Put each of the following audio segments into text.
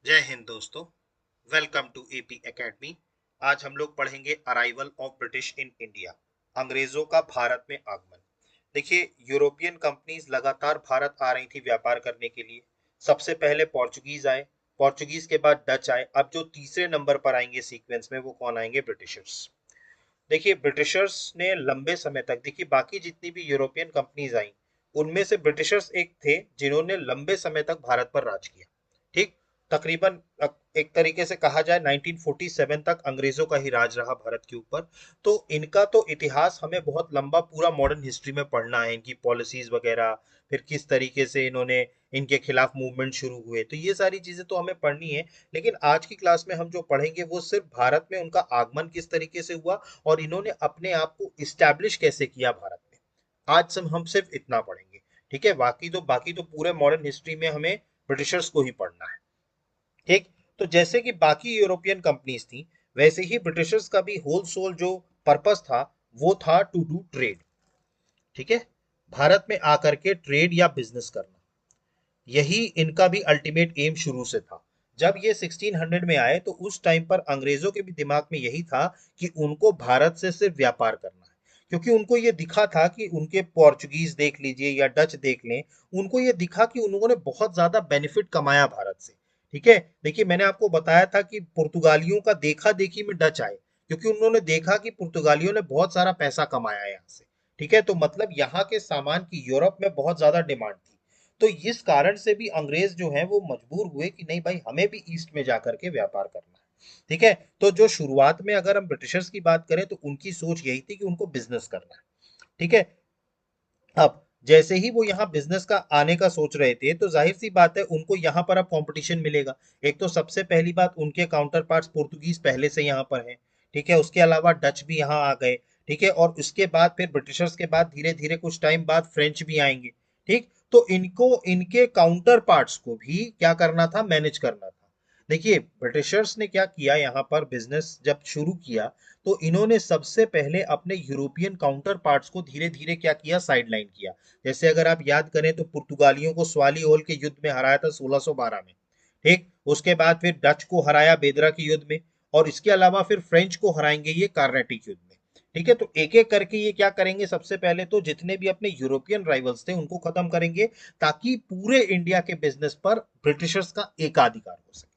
जय हिंद दोस्तों। Welcome to AP academy. आज हम लोग पढ़ेंगे arrival of British in India, अंग्रेजों का भारत में आगमन। देखिए, यूरोपियन कंपनीज लगातार भारत आ रही थी व्यापार करने के लिए। सबसे पहले पोर्चुगीज आए, पोर्चुगीज के बाद डच आए। अब जो तीसरे नंबर पर आएंगे सीक्वेंस में वो कौन आएंगे? ब्रिटिशर्स। देखिए, ब्रिटिशर्स ने लंबे समय तक, देखिए बाकी जितनी भी यूरोपियन कंपनीज आई उनमें से ब्रिटिशर्स एक थे जिन्होंने लंबे समय तक भारत पर राज किया। ठीक, तकरीबन एक तरीके से कहा जाए 1947 तक अंग्रेजों का ही राज रहा भारत के ऊपर। तो इनका तो इतिहास हमें बहुत लंबा पूरा मॉडर्न हिस्ट्री में पढ़ना है, इनकी पॉलिसीज वगैरह, फिर किस तरीके से इन्होंने इनके खिलाफ मूवमेंट शुरू हुए, तो ये सारी चीजें तो हमें पढ़नी है। लेकिन आज की क्लास में हम जो पढ़ेंगे वो सिर्फ भारत में उनका आगमन किस तरीके से हुआ और इन्होंने अपने आप को इस्टेब्लिश कैसे किया भारत में। आज हम सिर्फ इतना पढ़ेंगे। ठीक है, बाकी तो पूरे मॉडर्न हिस्ट्री में हमें ब्रिटिशर्स को ही पढ़ना है। ठीक, तो जैसे कि बाकी यूरोपियन कंपनीज थी वैसे ही ब्रिटिशर्स का भी होल सोल जो पर्पस था वो था टू डू ट्रेड। ठीक है, भारत में आकर के ट्रेड या बिजनेस करना, यही इनका भी अल्टीमेट एम शुरू से था। जब ये 1600 में आए तो उस टाइम पर अंग्रेजों के भी दिमाग में यही था कि उनको भारत से सिर्फ व्यापार करना है, क्योंकि उनको ये दिखा था कि उनके पोर्चुगीज देख लीजिए या डच देख लें, उनको ये दिखा कि उन्होंने बहुत ज्यादा बेनिफिट कमाया भारत से। ठीक है, देखिए मैंने आपको बताया था कि पुर्तगालियों का देखा देखी में डच आए, क्योंकि उन्होंने देखा कि पुर्तगालियों ने बहुत सारा पैसा कमाया है यहाँ से। ठीक है, तो मतलब यहाँ के सामान की यूरोप में बहुत ज्यादा डिमांड थी। तो इस कारण से भी अंग्रेज जो है वो मजबूर हुए कि नहीं भाई, हमें भी ईस्ट में जाकर के व्यापार करना है। ठीक है, तो जो शुरुआत में अगर हम ब्रिटिशर्स की बात करें तो उनकी सोच यही थी कि उनको बिजनेस करना है। ठीक है, अब जैसे ही वो यहाँ बिजनेस का आने का सोच रहे थे तो जाहिर सी बात है उनको यहाँ पर अब कंपटीशन मिलेगा। एक तो सबसे पहली बात, उनके काउंटर पार्ट्स पोर्तुगीज पहले से यहाँ पर हैं। ठीक है, उसके अलावा डच भी यहाँ आ गए। ठीक है, और उसके बाद फिर ब्रिटिशर्स के बाद धीरे धीरे कुछ टाइम बाद फ्रेंच भी आएंगे। ठीक, तो इनको इनके काउंटर पार्ट्स को भी क्या करना था? मैनेज करना था। देखिए, ब्रिटिशर्स ने क्या किया, यहाँ पर बिजनेस जब शुरू किया तो इन्होंने सबसे पहले अपने यूरोपियन काउंटर पार्ट्स को धीरे धीरे क्या किया? साइडलाइन किया। जैसे अगर आप याद करें तो पुर्तगालियों को स्वाली होल के युद्ध में हराया था 1612 में। ठीक, उसके बाद फिर डच को हराया बेदरा के युद्ध में, और इसके अलावा फिर फ्रेंच को हराएंगे ये कार्नेटिक युद्ध में। ठीक है, तो एक एक करके ये क्या करेंगे? सबसे पहले तो जितने भी अपने यूरोपियन राइवल्स थे उनको खत्म करेंगे, ताकि पूरे इंडिया के बिजनेस पर ब्रिटिशर्स का एकाधिकार हो सके।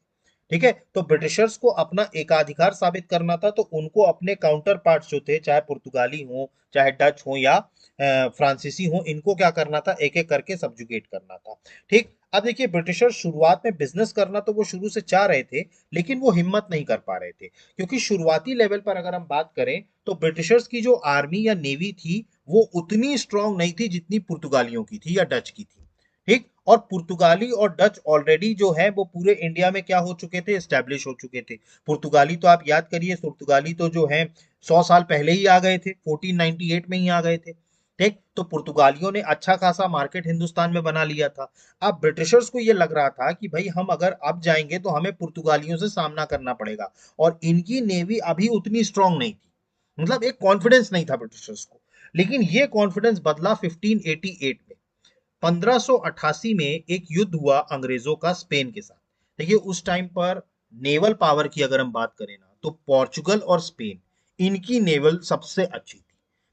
ठीक है, तो ब्रिटिशर्स को अपना एकाधिकार साबित करना था, तो उनको अपने काउंटर पार्ट्स जो थे, चाहे पुर्तगाली हो चाहे डच हो या फ्रांसीसी हो, इनको क्या करना था? एक एक करके सब्जुगेट करना था। ठीक, अब देखिए ब्रिटिशर्स शुरुआत में बिजनेस करना तो वो शुरू से चाह रहे थे, लेकिन वो हिम्मत नहीं कर पा रहे थे, क्योंकि शुरुआती लेवल पर अगर हम बात करें तो ब्रिटिशर्स की जो आर्मी या नेवी थी वो उतनी स्ट्रांग नहीं थी जितनी पुर्तगालियों की थी या डच की थी। ठीक, और पुर्तगाली और डच ऑलरेडी जो है वो पूरे इंडिया में क्या हो चुके थे? एस्टेब्लिश हो चुके थे। पुर्तगाली तो आप याद करिए, पुर्तगाली तो जो है 100 साल पहले ही आ गए थे, 1498 में ही आ गए थे। ठीक, तो पुर्तगालियों ने अच्छा खासा मार्केट हिंदुस्तान में बना लिया था। अब ब्रिटिशर्स को ये लग रहा था कि भाई हम अगर अब जाएंगे तो हमें पुर्तगालियों से सामना करना पड़ेगा, और इनकी नेवी अभी उतनी स्ट्रांग नहीं थी। मतलब एक कॉन्फिडेंस नहीं था ब्रिटिशर्स को। लेकिन ये कॉन्फिडेंस बदला 1588 में। 1588 में एक युद्ध हुआ अंग्रेजों का स्पेन के साथ। देखिए, उस टाइम पर नेवल पावर की अगर हम बात करें ना तो पोर्चुगल और स्पेन, इनकी नेवल सबसे अच्छी थी,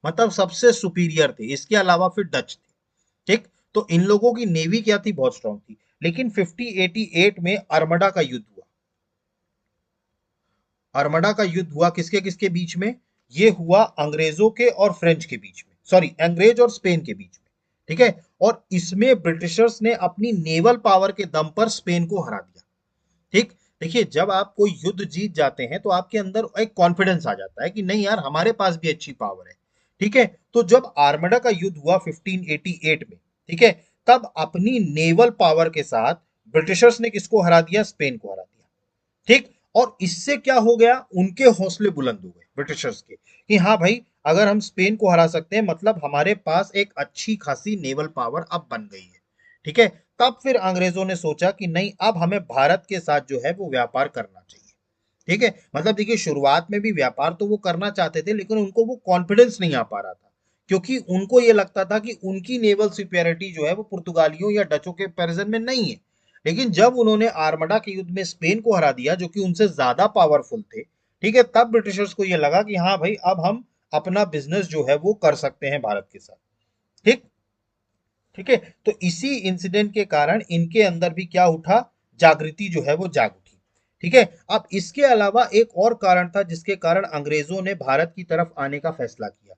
मतलब सबसे सुपीरियर थे। इसके अलावा फिर डच थे। ठीक, तो इन लोगों की नेवी क्या थी? बहुत स्ट्रांग थी। लेकिन 1588 में अरमडा का युद्ध हुआ। अरमडा का युद्ध हुआ किसके किसके बीच में? ये हुआ अंग्रेजों के और फ्रेंच के बीच में, सॉरी अंग्रेज और स्पेन के बीच में। ठीक है, और इसमें ब्रिटिशर्स ने अपनी नेवल पावर के दम पर स्पेन को हरा दिया। ठीक, देखिए जब आप कोई युद्ध जीत जाते हैं तो आपके अंदर एक कॉन्फिडेंस आ जाता है कि नहीं यार, हमारे पास भी अच्छी पावर है। ठीक है, तो जब आर्मडा का युद्ध हुआ 1588 में, ठीक है, तब अपनी नेवल पावर के साथ ब्रिटिशर्स ने किसको हरा दिया? स्पेन को हरा दिया। ठीक, और इससे क्या हो गया? उनके हौसले बुलंद हो गए ब्रिटिशर्स के कि हाँ भाई, अगर हम स्पेन को हरा सकते हैं मतलब हमारे पास एक अच्छी खासी नेवल पावर अब बन गई है। ठीक है, तब फिर अंग्रेजों ने सोचा कि नहीं, अब हमें भारत के साथ जो है वो व्यापार करना चाहिए। ठीक है, मतलब देखिए शुरुआत में भी व्यापार तो वो करना चाहते थे, लेकिन उनको वो कॉन्फिडेंस नहीं आ पा रहा था, क्योंकि उनको ये लगता था कि उनकी नेवल सुपेरियरिटी जो है वो पुर्तगालियों या डचों के कंपैरिजन में नहीं है। लेकिन जब उन्होंने आर्मडा के युद्ध में स्पेन को हरा दिया, जो कि उनसे ज्यादा पावरफुल थे, ठीक है, तब ब्रिटिशर्स को यह लगा कि हाँ भाई, अब हम अपना बिजनेस जो है वो कर सकते हैं भारत के साथ। ठीक ठीक है। तो इसी इंसिडेंट के कारण इनके अंदर भी क्या उठा, जागृति जो है वो जाग उठी। ठीक है। अब इसके अलावा एक और कारण था जिसके कारण अंग्रेजों ने भारत की तरफ आने का फैसला किया।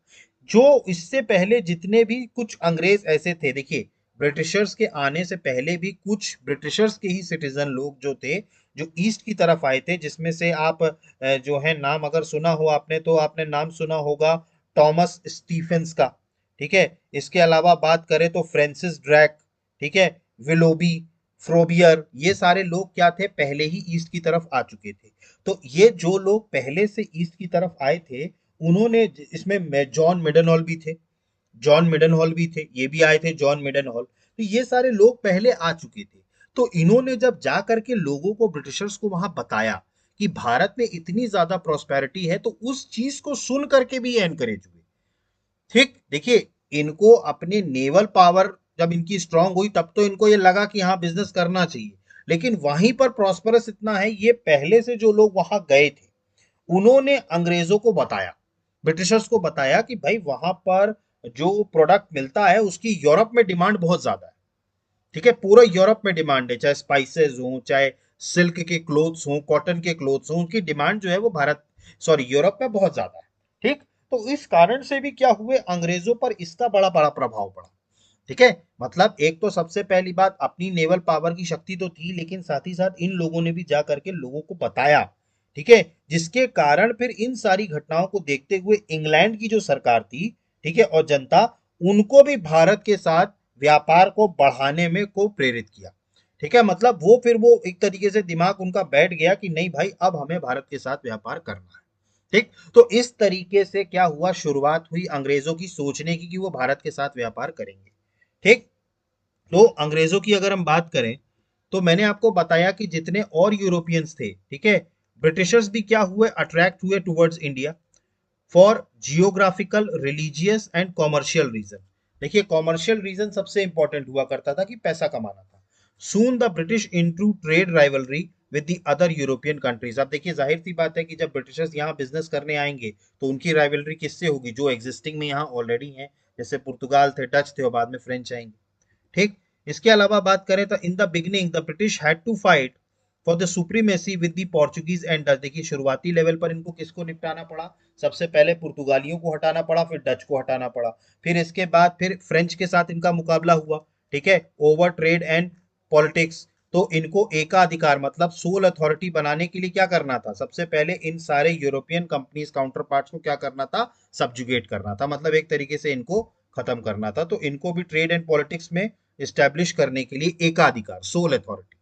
जो इससे पहले जितने भी कुछ अंग्रेज ऐसे थे, देखिए, ब्रिटिशर्स के आने से पहले भी कुछ ब्रिटिशर्स के ही सिटीजन लोग जो थे, जो ईस्ट की तरफ आए थे, जिसमें से आप जो है नाम अगर सुना हो आपने, तो आपने नाम सुना होगा टॉमस स्टीफेंस का। ठीक है। इसके अलावा बात करें तो फ्रांसिस ड्रैक, ठीक है, विलोबी, फ्रोबियर, ये सारे लोग क्या थे, पहले ही ईस्ट की तरफ आ चुके थे। तो ये जो लोग पहले से ईस्ट की तरफ आए थे, उन्होंने इसमें जॉन मिडन हॉल भी थे, जॉन मिडन हॉल भी थे, ये भी आए थे जॉन मिडन हॉल। तो ये सारे लोग पहले आ चुके थे। तो इन्होंने जब जा करके लोगों को, ब्रिटिशर्स को वहां बताया कि भारत में इतनी ज्यादा प्रोस्पेरिटी है, तो उस चीज को सुन करके भी ये एनकरेज हुए। ठीक, देखिए, इनको अपने नेवल पावर जब इनकी स्ट्रांग हुई, तब तो इनको ये लगा कि हाँ बिजनेस करना चाहिए। लेकिन वहीं पर प्रॉस्परस इतना है, ये पहले से जो लोग वहां गए थे, उन्होंने अंग्रेजों को बताया, ब्रिटिशर्स को बताया कि भाई वहां पर जो प्रोडक्ट मिलता है उसकी यूरोप में डिमांड बहुत ज्यादा है। ठीक है, पूरा यूरोप में डिमांड है, चाहे स्पाइसेस हो, चाहे सिल्क के क्लोथ्स हो, कॉटन के क्लोथ्स हो, उनकी डिमांड जो है वो भारत, सॉरी, यूरोप में बहुत ज्यादा है। ठीक। तो इस कारण से भी क्या हुए, अंग्रेजों पर इसका बड़ा बड़ा प्रभाव पड़ा। ठीक है। मतलब एक तो सबसे पहली बात, अपनी नेवल पावर की शक्ति तो थी, लेकिन साथ ही साथ इन लोगों ने भी जा करके लोगों को बताया। ठीक है। जिसके कारण फिर इन सारी घटनाओं को देखते हुए इंग्लैंड की जो सरकार थी, ठीक है, और जनता, उनको भी भारत के साथ व्यापार को बढ़ाने में को प्रेरित किया। ठीक है। मतलब वो फिर वो एक तरीके से दिमाग उनका बैठ गया कि नहीं भाई, अब हमें भारत के साथ व्यापार करना है। ठीक। तो इस तरीके से क्या हुआ, शुरुआत हुई अंग्रेजों की सोचने की कि वो भारत के साथ व्यापार करेंगे। ठीक। तो अंग्रेजों की अगर हम बात करें, तो मैंने आपको बताया कि जितने और यूरोपियंस थे, ठीक है, ब्रिटिशर्स भी क्या हुए, अट्रैक्ट हुए towards India for geographical, religious and commercial region. देखिए, कॉमर्शियल रीजन सबसे इंपॉर्टेंट हुआ करता था कि पैसा कमाना था। Soon the British into trade rivalry with the other European countries. अब देखिए, जाहिर सी बात है कि जब ब्रिटिशर्स यहाँ बिजनेस करने आएंगे, तो उनकी राइवलरी किससे होगी, जो एग्जिस्टिंग में यहाँ ऑलरेडी है, जैसे पुर्तगाल थे, डच थे, और बाद में फ्रेंच आएंगे। ठीक। इसके अलावा बात करें तो in the beginning the British had to fight for the supremacy with the Portuguese and Dutch. देखिए, शुरुआती लेवल पर इनको किसको निपटाना पड़ा, सबसे पहले पुर्तगालियों को हटाना पड़ा, फिर डच को हटाना पड़ा, फिर इसके बाद फिर फ्रेंच के साथ इनका मुकाबला हुआ। ठीक है, ओवर ट्रेड एंड पॉलिटिक्स। तो इनको एकाधिकार, मतलब सोल अथॉरिटी बनाने के लिए क्या करना था, सबसे पहले इन सारे यूरोपियन कंपनीज काउंटर पार्ट्स को क्या करना था, सब्जुगेट करना था, मतलब एक तरीके से इनको खत्म करना था। तो इनको भी ट्रेड एंड पॉलिटिक्स में इस्टेब्लिश करने के लिए एकाधिकार, सोल अथॉरिटी।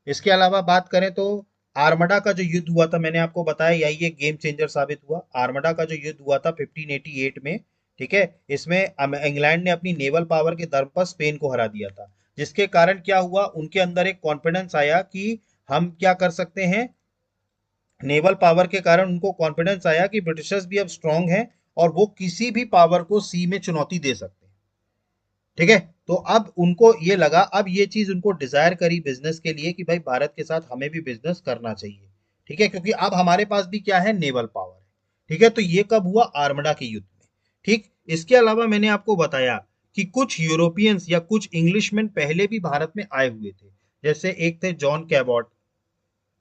इसके अलावा बात करें तो आर्मडा का जो युद्ध हुआ था, मैंने आपको बताया यही एक गेम चेंजर साबित हुआ। आर्मडा का जो युद्ध हुआ था 1588 में, ठीक है, इसमें इंग्लैंड ने अपनी नेवल पावर के दम पर स्पेन को हरा दिया था। जिसके कारण क्या हुआ, उनके अंदर एक कॉन्फिडेंस आया कि हम क्या कर सकते हैं, नेवल पावर के कारण उनको कॉन्फिडेंस आया कि ब्रिटिशर्स भी अब स्ट्रांग हैं और वो किसी भी पावर को सी में चुनौती दे सकते हैं। ठीक है। तो अब उनको ये लगा, अब ये चीज उनको डिजायर करी बिजनेस के लिए कि भाई भारत के साथ हमें भी बिजनेस करना चाहिए। ठीक है, क्योंकि अब हमारे पास भी क्या है, नेवल पावर है। ठीक है। तो ये कब हुआ, आर्मडा के युद्ध में। ठीक। इसके अलावा मैंने आपको बताया कि कुछ यूरोपियंस या कुछ इंग्लिशमैन पहले भी भारत में आए हुए थे। जैसे एक थे जॉन कैबॉट,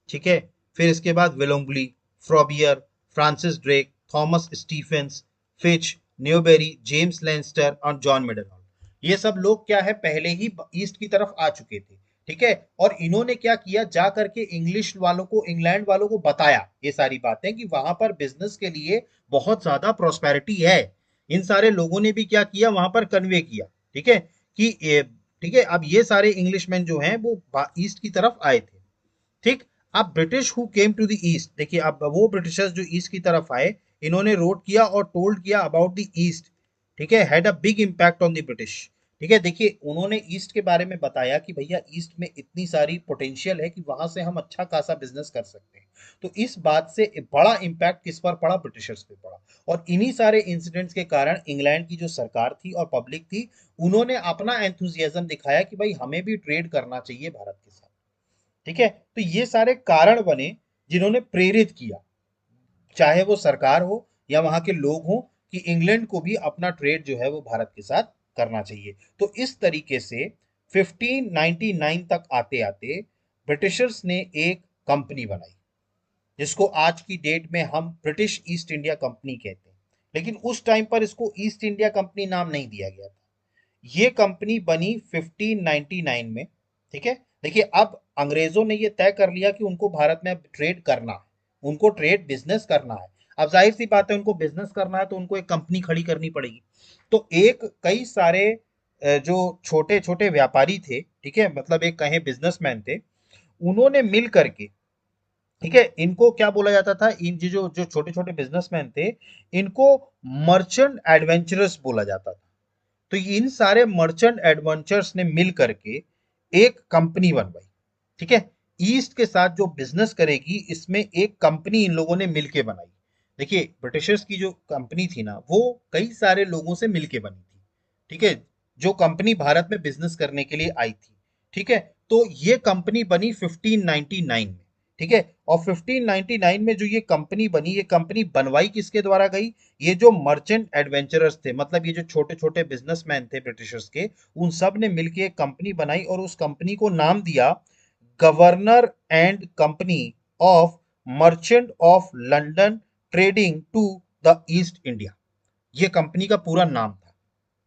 ठीक है, फिर इसके बाद विलोंगली, Frobisher, Francis Drake, Thomas Stephens, Fitch, Newbery, James Lancaster और जॉन मिडनहॉल। ये सब लोग क्या है, पहले ही ईस्ट की तरफ आ चुके थे। ठीक है। और इन्होंने क्या किया, जा करके इंग्लिश वालों को, इंग्लैंड वालों को बताया ये सारी बातें कि वहां पर बिजनेस के लिए बहुत ज्यादा प्रोस्पेरिटी है। इन सारे लोगों ने भी क्या किया, वहां पर कन्वे किया। ठीक है, कि ठीक है, अब ये सारे इंग्लिशमैन जो हैं वो ईस्ट की तरफ आए थे। ठीक। अब British who came to the east, देखिए, अब वो ब्रिटिशर्स जो ईस्ट की तरफ आए, इन्होंने रोट किया और टोल्ड किया अबाउट द ईस्ट। ठीक है, had a big impact on the British. ठीक है, देखिए, उन्होंने ईस्ट के बारे में बताया कि भैया ईस्ट में इतनी सारी पोटेंशियल है कि वहां से हम अच्छा खासा बिजनेस कर सकते हैं। तो इस बात से बड़ा इंपैक्ट किस पर पड़ा, ब्रिटिशर्स पे पड़ा। और इन्हीं सारे इंसिडेंट्स के कारण इंग्लैंड की जो सरकार थी और पब्लिक थी, उन्होंने अपना एंथुजियाज्म दिखाया कि भाई हमें भी ट्रेड करना चाहिए भारत के साथ। ठीक है, तो ये सारे कारण बने जिन्होंने प्रेरित किया, चाहे वो सरकार हो या वहां के लोग हो, कि इंग्लैंड को भी अपना ट्रेड जो है वो भारत के साथ करना चाहिए। तो इस तरीके से 1599 तक आते आते ब्रिटिशर्स ने एक कंपनी बनाई, जिसको आज की डेट में हम ब्रिटिश ईस्ट इंडिया कंपनी कहते हैं। लेकिन उस टाइम पर इसको ईस्ट इंडिया कंपनी नाम नहीं दिया गया था। ये कंपनी बनी 1599 में। ठीक है, देखिए अब अंग्रेजों ने ये तय कर लिया कि उनको भारत में अब ट्रेड करना है, उनको ट्रेड बिजनेस करना है। अब जाहिर सी बात है, उनको बिजनेस करना है तो उनको एक कंपनी खड़ी करनी पड़ेगी। तो एक कई सारे जो छोटे छोटे व्यापारी थे, ठीक है, मतलब एक कहें बिजनेसमैन थे, उन्होंने मिल करके, ठीक है, इनको क्या बोला जाता था, इन जो जो छोटे छोटे बिजनेसमैन थे, इनको मर्चेंट एडवेंचरर्स बोला जाता था। तो इन सारे मर्चेंट एडवेंचर्स ने मिल करके एक कंपनी बनवाई। ठीक है, ईस्ट के साथ जो बिजनेस करेगी, इसमें एक कंपनी इन लोगों ने मिलके बनाई। देखिए ब्रिटिशर्स की जो कंपनी थी ना, वो कई सारे लोगों से मिलके बनी थी। ठीक है, जो कंपनी भारत में बिजनेस करने के लिए आई थी। ठीक है, तो ये कंपनी बनी 1599 में। ठीक है, और 1599 में जो ये कंपनी बनी, ये कंपनी बनवाई किसके द्वारा गई? ये जो मर्चेंट एडवेंचरर्स थे, मतलब ये जो छोटे छोटे बिजनेसमैन थे ब्रिटिशर्स के, उन सब ने मिलकर एक कंपनी बनाई और उस कंपनी को नाम दिया governor and company of merchant of London trading to the East India. ये कंपनी का पूरा नाम था।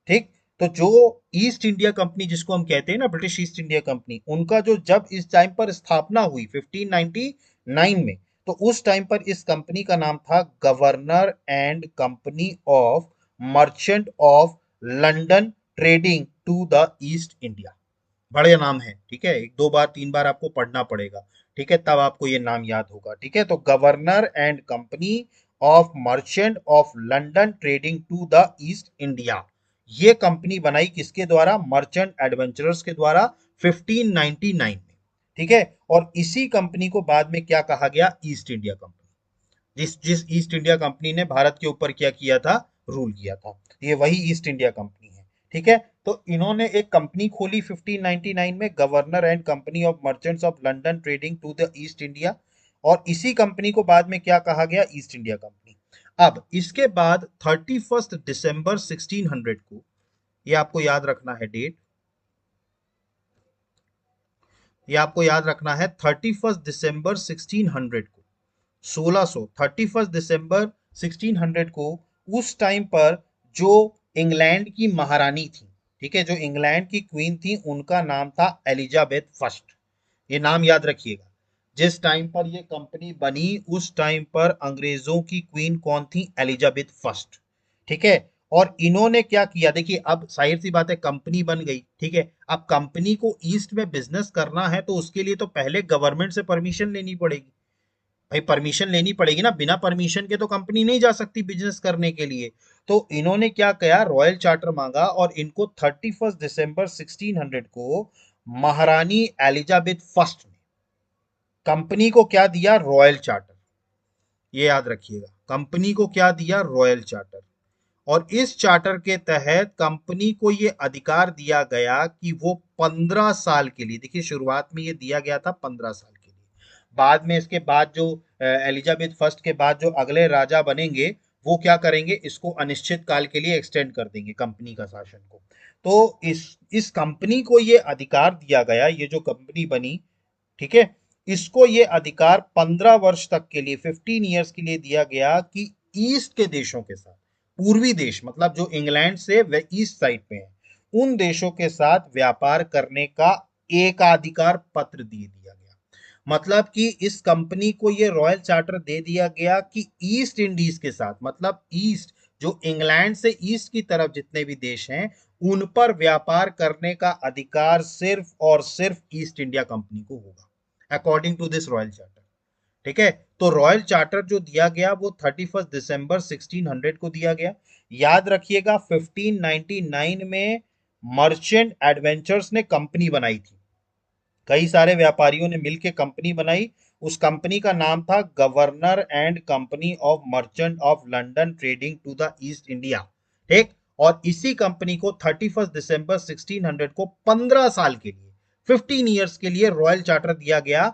ठीक, तो जो ईस्ट इंडिया कंपनी जिसको हम कहते हैं ना, ब्रिटिश ईस्ट इंडिया कंपनी, उनका जो जब इस टाइम पर स्थापना हुई 1599 में, तो उस टाइम पर इस कंपनी का नाम था governor and company of merchant of London trading to the East India. बड़े नाम है, ठीक है, एक दो बार तीन बार आपको पढ़ना पड़ेगा। ठीक है, तब आपको ये नाम याद होगा। ठीक है, तो governor and company of merchant of London trading to the East India. ये कंपनी बनाई किसके द्वारा? मर्चेंट एडवेंचरर्स के द्वारा 1599 में। ठीक है, और इसी कंपनी को बाद में क्या कहा गया? East India company. जिस जिस ईस्ट इंडिया कंपनी ने भारत के ऊपर क्या किया था? रूल किया था, ये वही ईस्ट इंडिया कंपनी है। ठीक है, तो इन्होंने एक कंपनी खोली 1599 में, governor and company of merchants of London trading to the East India. और इसी कंपनी को बाद में क्या कहा गया? East India company. अब इसके बाद 31 दिसंबर 1600 को, ये आपको याद रखना है डेट, ये आपको याद रखना है 31 दिसंबर 1600 को, 1600, 31 दिसंबर 1600 को, उस टाइम पर जो इंग्लैंड की महारानी थी, ठीक है, जो इंग्लैंड की क्वीन थी, उनका नाम था एलिजाबेथ फर्स्ट। ये नाम याद रखिएगा। जिस टाइम पर ये कंपनी बनी, उस टाइम पर अंग्रेजों की क्वीन कौन थी? Elizabeth first. ठीक है, और इन्होंने क्या किया? देखिए अब जाहिर सी बात है, कंपनी बन गई। ठीक है, अब कंपनी को ईस्ट में बिजनेस करना है तो उसके लिए तो पहले गवर्नमेंट से परमिशन लेनी पड़ेगी। भाई परमिशन लेनी पड़ेगी ना, बिना परमिशन के तो कंपनी नहीं जा सकती बिजनेस करने के लिए। तो इन्होंने क्या किया? रॉयल चार्टर मांगा, और इनको 31 दिसंबर 1600 को महारानी एलिजाबेथ फर्स्ट ने कंपनी को क्या दिया? Royal charter. ये याद रखिएगा, कंपनी को क्या दिया? Royal charter. और इस चार्टर के तहत कंपनी को ये अधिकार दिया गया कि वो 15 साल के लिए, देखिए शुरुआत में ये दिया गया था 15 साल के लिए, बाद में इसके बाद जो एलिजाबेथ फर्स्ट के बाद जो अगले राजा बनेंगे, वो क्या करेंगे? इसको अनिश्चित काल के लिए एक्सटेंड कर देंगे कंपनी का शासन को। तो इस कंपनी को ये अधिकार दिया गया, ये जो कंपनी बनी, ठीक है, इसको ये अधिकार 15 वर्ष तक के लिए, 15 ईयर्स के लिए दिया गया कि ईस्ट के देशों के साथ, पूर्वी देश मतलब जो इंग्लैंड से वे ईस्ट साइड पे हैं, उन देशों के साथ व्यापार करने का एकाधिकार पत्र दे दिया गया। मतलब कि इस कंपनी को ये रॉयल चार्टर दे दिया गया कि ईस्ट इंडीज के साथ, मतलब ईस्ट, जो इंग्लैंड से ईस्ट की तरफ जितने भी देश हैं, उन पर व्यापार करने का अधिकार सिर्फ और सिर्फ ईस्ट इंडिया कंपनी को होगा, according to this royal charter. ठीक है, तो रॉयल चार्टर जो दिया गया वो 31 दिसंबर 1600 को दिया गया। याद रखिएगा 1599 में मर्चेंट एडवेंचर्स ने कंपनी बनाई थी, कई सारे व्यापारियों ने मिलकर कंपनी बनाई। उस कंपनी का नाम था governor and company of merchant of London trading to the East India. ठीक, और इसी कंपनी को 31 दिसंबर 1600 को 15 साल के लिए, 15 ईयर्स के लिए रॉयल चार्टर दिया गया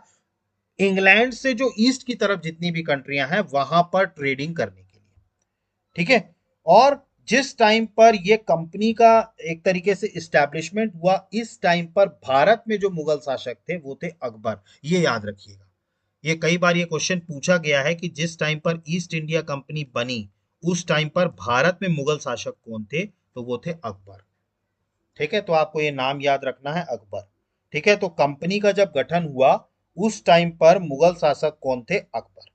इंग्लैंड से जो ईस्ट की तरफ जितनी भी कंट्रियां हैं वहां पर ट्रेडिंग करने के लिए। ठीक है। और जिस टाइम पर ये कंपनी का एक तरीके से इस्टेब्लिशमेंट हुआ, इस टाइम पर भारत में जो मुगल शासक थे वो थे अकबर। ये याद रखिएगा, ये कई बार ये क्वेश्चन पूछा गया है कि जिस टाइम पर ईस्ट इंडिया कंपनी बनी उस टाइम पर भारत में मुगल शासक कौन थे, तो वो थे अकबर। ठीक है, तो आपको ये नाम याद रखना है, अकबर। ठीक है, तो कंपनी का जब गठन हुआ उस टाइम पर मुगल शासक कौन थे, अकबर।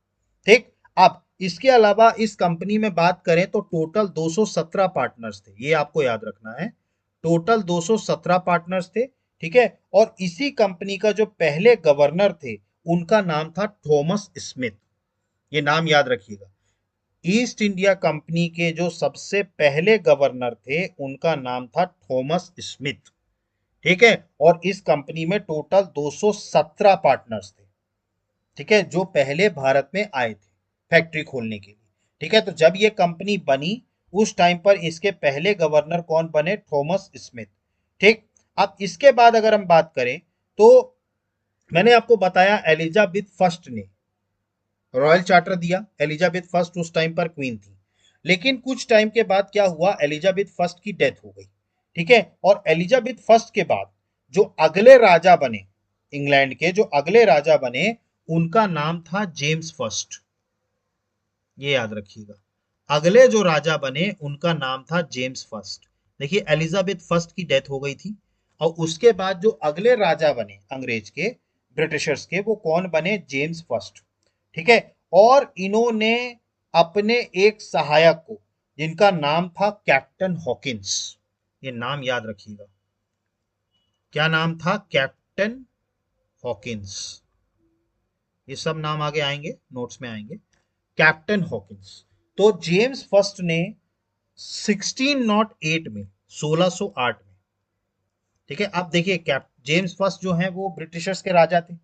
ठीक। अब इसके अलावा इस कंपनी में बात करें तो टोटल 217 पार्टनर्स थे, ये आपको याद रखना है, टोटल 217 पार्टनर्स थे। ठीक है, और इसी कंपनी का जो पहले गवर्नर थे उनका नाम था थॉमस स्मिथ। ये नाम याद रखिएगा, ईस्ट इंडिया कंपनी के जो सबसे पहले गवर्नर थे उनका नाम था थॉमस स्मिथ। ठीक है, और इस कंपनी में टोटल 217 पार्टनर्स थे। ठीक है, जो पहले भारत में आए थे फैक्ट्री खोलने के लिए। ठीक है, तो जब ये कंपनी बनी उस टाइम पर इसके पहले गवर्नर कौन बने, थॉमस स्मिथ। ठीक। अब इसके बाद अगर हम बात करें तो मैंने आपको बताया एलिजाबेथ फर्स्ट ने रॉयल चार्टर दिया। एलिजाबेथ फर्स्ट उस टाइम पर क्वीन थी, लेकिन कुछ टाइम के बाद क्या हुआ, एलिजाबेथ फर्स्ट की डेथ हो गई। ठीक है, और एलिजाबेथ फर्स्ट के बाद जो अगले राजा बने, इंग्लैंड के जो अगले राजा बने उनका नाम था जेम्स फर्स्ट। ये याद रखिएगा, अगले जो राजा बने उनका नाम था जेम्स फर्स्ट। देखिए एलिजाबेथ फर्स्ट की डेथ हो गई थी और उसके बाद जो अगले राजा बने अंग्रेज के, ब्रिटिशर्स के, वो कौन बने, जेम्स फर्स्ट। ठीक है, और इन्होंने अपने एक सहायक को जिनका नाम था कैप्टन हॉकिंस, ये नाम याद रखिएगा, क्या नाम था, कैप्टन हॉकिंस। ये सब नाम आगे आएंगे, नोट्स में आएंगे, कैप्टन हॉकिंस। तो जेम्स फर्स्ट ने 1608 में, 1608 में, ठीक है, अब देखिए कैप जेम्स फर्स्ट जो है वो ब्रिटिशर्स के राजा थे,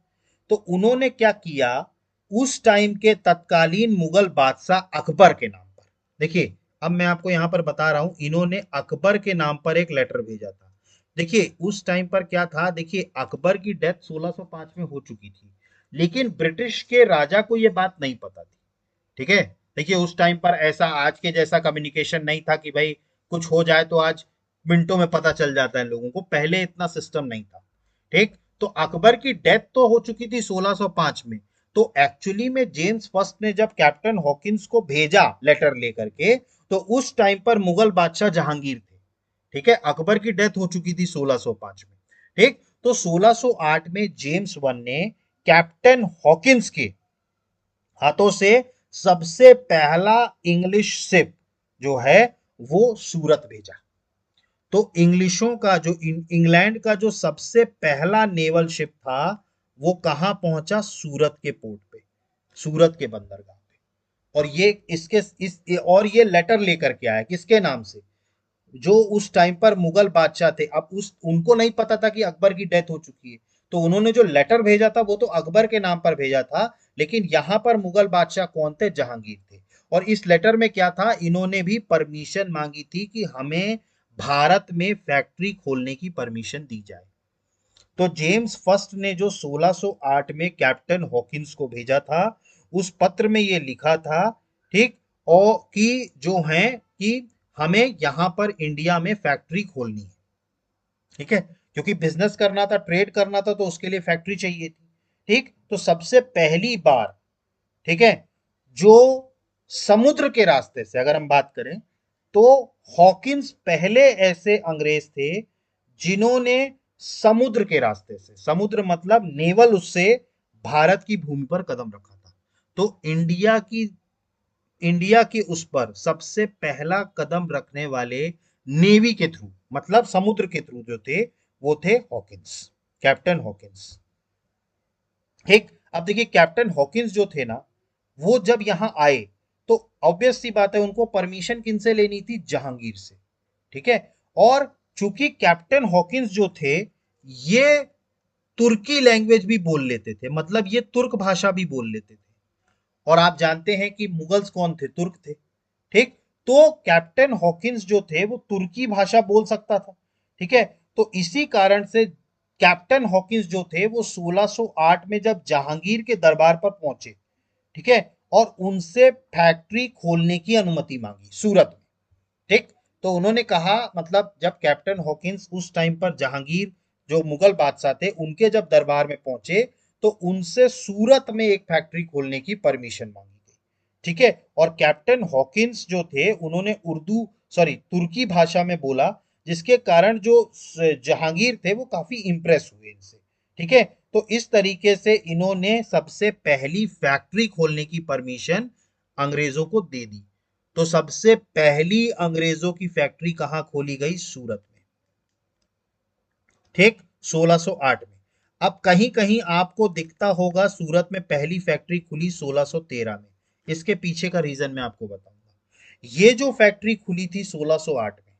तो उन्होंने क्या किया, उस टाइम के तत्कालीन मुगल बादशाह अकबर के नाम पर, देखिए अब मैं आपको यहां पर बता रहा हूं, इन्होंने अकबर के नाम पर एक लेटर भेजा था। देखिए उस टाइम पर क्या था, देखिए अकबर की डेथ 1605 में हो चुकी थी, लेकिन ब्रिटिश के राजा को यह बात नहीं पता थी। ठीक है, देखिए उस टाइम पर ऐसा आज के जैसा कम्युनिकेशन नहीं था कि भाई कुछ हो जाए तो आज मिनटों में पता चल जाता है लोगों को, पहले इतना सिस्टम नहीं था। ठीक, तो अकबर की डेथ तो हो चुकी थी 1605 में, तो एक्चुअली में जेम्स फर्स्ट ने जब कैप्टन हॉकिंस को भेजा लेटर लेकर के, तो उस टाइम पर मुगल बादशाह जहांगीर थे। ठीक है, अकबर की डेथ हो चुकी थी 1605 में। ठीक, तो 1608 में जेम्स वन ने कैप्टन हॉकिंस के हाथों से सबसे पहला इंग्लिश शिप जो है वो सूरत भेजा। तो इंग्लिशों का जो इंग्लैंड का जो सबसे पहला नेवल शिप था वो कहां पहुंचा, सूरत के पोर्ट पे, सूरत के बंदरगाह पे। और ये इसके इस और ये लेटर लेकर के आया किसके नाम से, जो उस टाइम पर मुगल बादशाह थे। अब उस उनको नहीं पता था कि अकबर की डेथ हो चुकी है, तो उन्होंने जो लेटर भेजा था वो तो अकबर के नाम पर भेजा था, लेकिन यहां पर मुगल बादशाह कौन थे, जहांगीर थे। और इस लेटर में क्या था, इन्होंने भी परमिशन मांगी थी कि हमें भारत में फैक्ट्री खोलने की परमिशन दी जाए। तो जेम्स फर्स्ट ने जो 1608 में कैप्टन हॉकिंस को भेजा था, उस पत्र में ये लिखा था, ठीक, और कि जो है कि हमें यहां पर इंडिया में फैक्ट्री खोलनी है। ठीक है, क्योंकि बिजनेस करना था, ट्रेड करना था, तो उसके लिए फैक्ट्री चाहिए थी। ठीक, तो सबसे पहली बार, ठीक है, जो समुद्र के रास्ते से अगर हम बात करें तो हॉकिंस पहले ऐसे अंग्रेज थे जिन्होंने समुद्र के रास्ते से, समुद्र मतलब नेवल, उससे भारत की भूमि पर कदम रखा था। तो इंडिया की उस पर सबसे पहला कदम रखने वाले नेवी के थ्रू, मतलब समुद्र के थ्रू जो थे वो थे हॉकिंस, कैप्टन हॉकिंस। ठीक, अब देखिए कैप्टन हॉकिंस जो थे ना, वो जब यहां आए तो ऑब्वियस सी बात है उनको परमिशन किनसे लेनी थी, जहांगीर से। ठीक है, और चूंकि कैप्टन हॉकिंस जो थे ये तुर्की लैंग्वेज भी बोल लेते थे, मतलब ये तुर्क भाषा भी बोल लेते थे, और आप जानते हैं कि मुगल्स कौन थे, तुर्क थे। ठीक, तो कैप्टन हॉकिंस जो थे वो तुर्की भाषा बोल सकता था। ठीक है, तो इसी कारण से कैप्टन हॉकिंस जो थे वो 1608 में जब जहांगीर के दरबार पर पहुंचे, ठीक है, और उनसे फैक्ट्री खोलने की अनुमति मांगी सूरत में, ठीक। तो उन्होंने कहा, मतलब जब कैप्टन हॉकिंस उस टाइम पर जहांगीर जो मुगल बादशाह थे उनके जब दरबार में पहुंचे तो उनसे सूरत में एक फैक्ट्री खोलने की परमिशन मांगी गई, ठीक है। और कैप्टन हॉकिंस जो थे उन्होंने उर्दू, सॉरी, तुर्की भाषा में बोला, जिसके कारण जो जहांगीर थे वो काफी इंप्रेस हुए इनसे, ठीक है। तो इस तरीके से इन्होंने सबसे पहली फैक्ट्री खोलने की परमिशन अंग्रेजों को दे दी। तो सबसे पहली अंग्रेजों की फैक्ट्री कहां खोली गई? सूरत में, ठीक, 1608 में। अब कहीं कहीं आपको दिखता होगा सूरत में पहली फैक्ट्री खुली 1613 में। इसके पीछे का रीजन मैं आपको बताऊंगा। ये जो फैक्ट्री खुली थी 1608 में,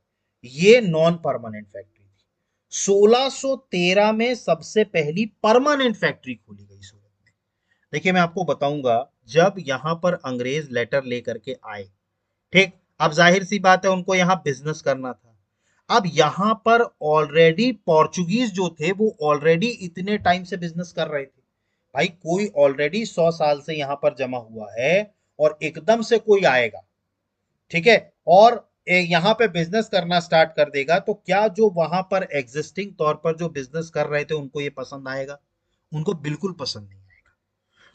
ये नॉन परमानेंट फैक्ट्री थी। 1613 में सबसे पहली परमानेंट फैक्ट्री खोली गई सूरत में। देखिए मैं आपको बताऊंगा, जब यहां पर अंग्रेज लेटर लेकर के आए, ठीक, अब जाहिर सी बात है उनको यहां बिजनेस करना था। अब यहां पर ऑलरेडी पोर्चुगीज जो थे वो ऑलरेडी इतने टाइम से बिजनेस कर रहे थे। भाई कोई ऑलरेडी 100 साल से यहां पर जमा हुआ है और एकदम से कोई आएगा, ठीक है, और यहाँ पे बिजनेस करना स्टार्ट कर देगा, तो क्या जो वहां पर एग्जिस्टिंग तौर पर जो बिजनेस कर रहे थे उनको ये पसंद आएगा? उनको बिल्कुल पसंद नहीं आएगा।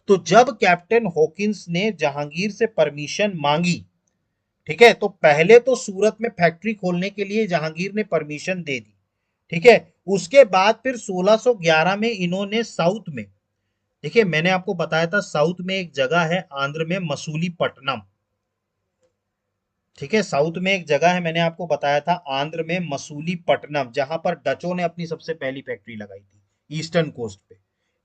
तो जब कैप्टन हॉकिंस ने जहांगीर से परमिशन मांगी, ठीक है, तो पहले तो सूरत में फैक्ट्री खोलने के लिए जहांगीर ने परमिशन दे दी, ठीक है। उसके बाद फिर 1611 में इन्होंने साउथ में, देखिए मैंने आपको बताया था साउथ में एक जगह है आंध्र में मसूलीपट्टनम, ठीक है, साउथ में एक जगह है, मैंने आपको बताया था आंध्र में मसूलीपट्टनम, जहां पर डचों ने अपनी सबसे पहली फैक्ट्री लगाई थी ईस्टर्न कोस्ट पे,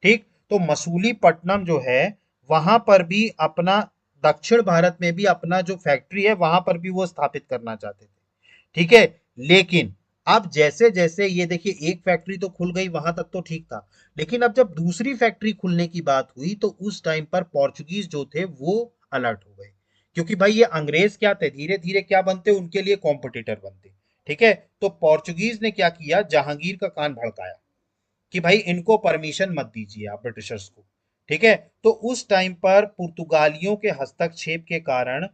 ठीक। तो मसूलीपट्टनम जो है वहां पर भी अपना, दक्षिण भारत में भी अपना जो फैक्ट्री है वहां पर भी वो स्थापित करना चाहते थे, ठीक है। लेकिन अब जैसे जैसे ये देखिए, एक फैक्ट्री तो खुल गई, वहां तक तो ठीक था, लेकिन अब जब दूसरी फैक्ट्री खुलने की बात हुई तो उस टाइम पर पोर्चुगीज जो थे वो अलर्ट हो गए, क्योंकि भाई ये अंग्रेज क्या थे, धीरे धीरे क्या बनते, उनके लिए कॉम्पिटिटर बनते, ठीक है। तो पोर्चुगीज ने क्या किया, जहांगीर का कान भड़काया कि भाई इनको परमिशन मत दीजिए आप ब्रिटिशर्स को, ठीक है। तो उस टाइम पर पुर्तगालियों के हस्तक्षेप के कारण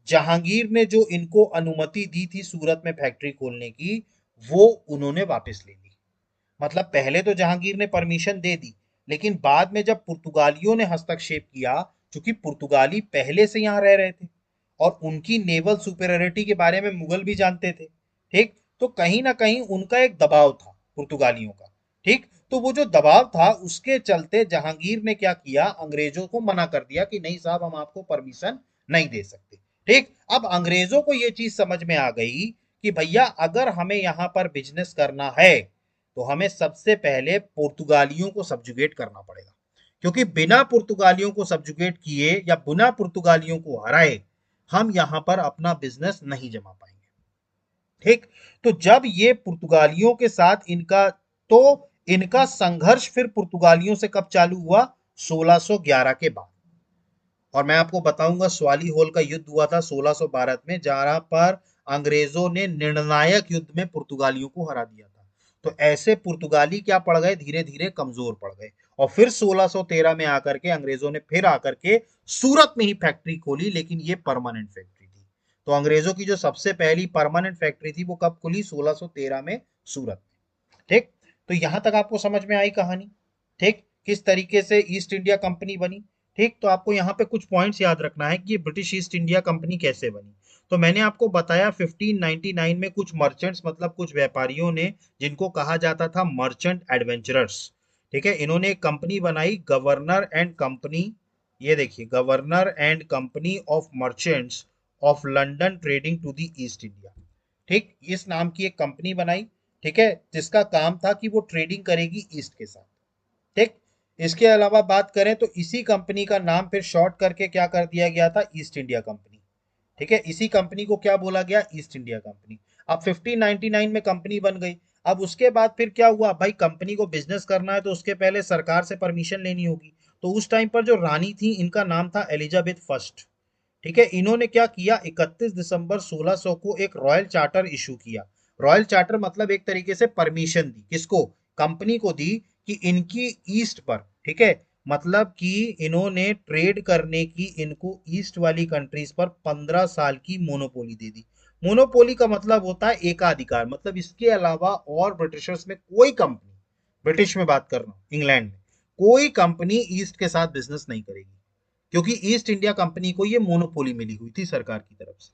जहांगीर ने जो इनको अनुमति दी थी सूरत में फैक्ट्री खोलने की, वो उन्होंने वापस ले ली। मतलब पहले तो जहांगीर ने परमिशन दे दी, लेकिन बाद में जब पुर्तगालियों ने हस्तक्षेप किया, क्योंकि पुर्तगाली पहले से यहाँ रह रहे थे और उनकी नेवल सुपेरियरिटी के बारे में मुगल भी जानते थे, ठीक। तो कहीं ना कहीं उनका एक दबाव था पुर्तगालियों का, ठीक। तो वो जो दबाव था उसके चलते जहांगीर ने क्या किया, अंग्रेजों को मना कर दिया कि नहीं साहब हम आपको परमिशन नहीं दे सकते, ठीक। अब अंग्रेजों को ये चीज समझ में आ गई कि भैया अगर हमें यहां पर बिजनेस करना है तो हमें सबसे पहले पुर्तगालियों को सब्जुगेट करना पड़ेगा, क्योंकि बिना पुर्तगालियों को सब्जुगेट किए या बिना पुर्तगालियों को हराए हम यहां पर अपना बिजनेस नहीं जमा पाएंगे, ठीक। तो जब ये पुर्तगालियों के साथ इनका, तो इनका संघर्ष फिर पुर्तगालियों से कब चालू हुआ? 1611 के बाद। और मैं आपको बताऊंगा स्वाली होल का युद्ध हुआ था 1612 में, जहां पर अंग्रेजों ने निर्णायक युद्ध में पुर्तगालियों को हरा दिया था। तो ऐसे पुर्तगाली क्या पड़ गए, धीरे धीरे कमजोर पड़ गए, और फिर 1613 में आकर के अंग्रेजों ने फिर आकर के सूरत में ही फैक्ट्री खोली, लेकिन ये परमानेंट फैक्ट्री थी। तो अंग्रेजों की जो सबसे पहली परमानेंट फैक्ट्री थी वो कब खुली? 1613 में सूरत में, ठीक। तो यहां तक आपको समझ में आई कहानी, ठीक, किस तरीके से ईस्ट इंडिया कंपनी बनी, ठीक। तो आपको यहाँ पे कुछ पॉइंट्स याद रखना है कि ब्रिटिश ईस्ट इंडिया कंपनी कैसे बनी। तो मैंने आपको बताया 1599 में कुछ मर्चेंट्स, मतलब कुछ व्यापारियों ने, जिनको कहा जाता था मर्चेंट एडवेंचरर्स, ठीक है, इन्होंने एक कंपनी बनाई, गवर्नर एंड कंपनी। ये देखिए, governor and company of merchants of London trading to the East India, ठीक। इस नाम की एक कंपनी बनाई, ठीक है, जिसका काम था कि वो ट्रेडिंग करेगी ईस्ट के साथ, ठीक। इसके अलावा बात करें तो इसी कंपनी का नाम फिर शॉर्ट करके क्या कर दिया गया था? ईस्ट इंडिया कंपनी, ठीक है। इसी कंपनी को क्या बोला गया? East India company. अब 1599 में कंपनी बन गई। अब उसके बाद फिर क्या हुआ भाई, कंपनी को बिजनेस करना है तो उसके पहले सरकार से परमिशन लेनी होगी। तो उस टाइम पर जो रानी थी इनका नाम था एलिजाबेथ फर्स्ट, ठीक है। इन्होंने क्या किया, 31 दिसंबर 1600 को एक रॉयल चार्टर इशू किया। रॉयल चार्टर मतलब एक तरीके से परमिशन दी, किसको? कंपनी को दी कि इनकी ईस्ट पर, ठीक है, मतलब कि इन्होंने ट्रेड करने की इनको ईस्ट वाली कंट्रीज पर 15 साल की मोनोपोली दे दी। मोनोपोली का मतलब होता है एकाधिकार, मतलब इसके अलावा और ब्रिटिशर्स में कोई कंपनी, ब्रिटिश में बात कर रहा हूं, इंग्लैंड में कोई कंपनी ईस्ट के साथ बिजनेस नहीं करेगी, क्योंकि ईस्ट इंडिया कंपनी को ये मोनोपोली मिली हुई थी सरकार की तरफ से।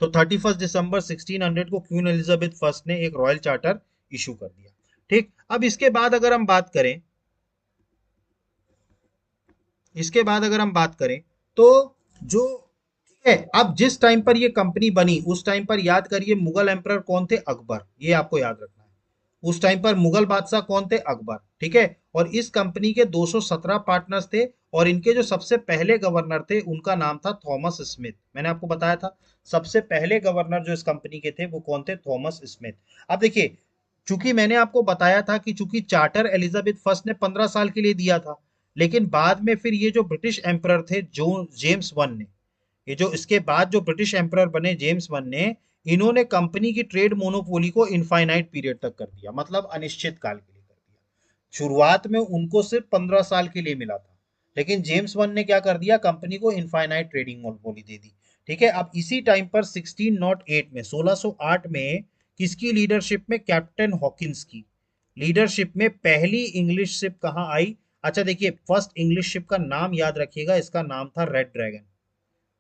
तो 31 दिसंबर 1600 को क्वीन एलिजाबेथ फर्स्ट ने एक रॉयल चार्टर इशू कर दिया। ठीक, अब इसके बाद अगर हम बात करें, इसके बाद अगर हम बात करें तो जो, ठीक है, अब जिस टाइम पर ये कंपनी बनी उस टाइम पर याद करिए मुगल एम्परर कौन थे, अकबर, ये आपको याद रखना है। उस टाइम पर मुगल बादशाह कौन थे, अकबर, ठीक है। और इस कंपनी के 217 पार्टनर्स थे, और इनके जो सबसे पहले गवर्नर थे उनका नाम था थॉमस स्मिथ। मैंने आपको बताया था सबसे पहले गवर्नर जो इस कंपनी के थे वो कौन थे, थॉमस स्मिथ। अब देखिए, चूंकि मैंने आपको बताया था कि चूंकि चार्टर एलिजाबेथ फर्स्ट ने 15 साल के लिए दिया था, लेकिन बाद में फिर ये जो ब्रिटिश एम्परर थे जो जेम्स वन ने, ये जो इसके बाद जो ब्रिटिश एम्परर बने जेम्स वन ने, इन्होंने कंपनी की ट्रेड मोनोपोली को इनफाइनाइट पीरियड तक कर दिया, मतलब अनिश्चित काल के लिए कर दिया। शुरुआत में उनको सिर्फ 15 साल के लिए मिला था, लेकिन जेम्स वन ने क्या कर दिया, कंपनी को इनफाइनाइट ट्रेडिंग मोनोपोली दे दी। ठीक है, अब इसी टाइम पर 1608 में 1608 में किसकी लीडरशिप में, कैप्टन हॉकिंस की लीडरशिप में पहली इंग्लिश शिप कहां आई। अच्छा देखिए, फर्स्ट इंग्लिश शिप का नाम याद रखिएगा, इसका नाम था रेड ड्रैगन,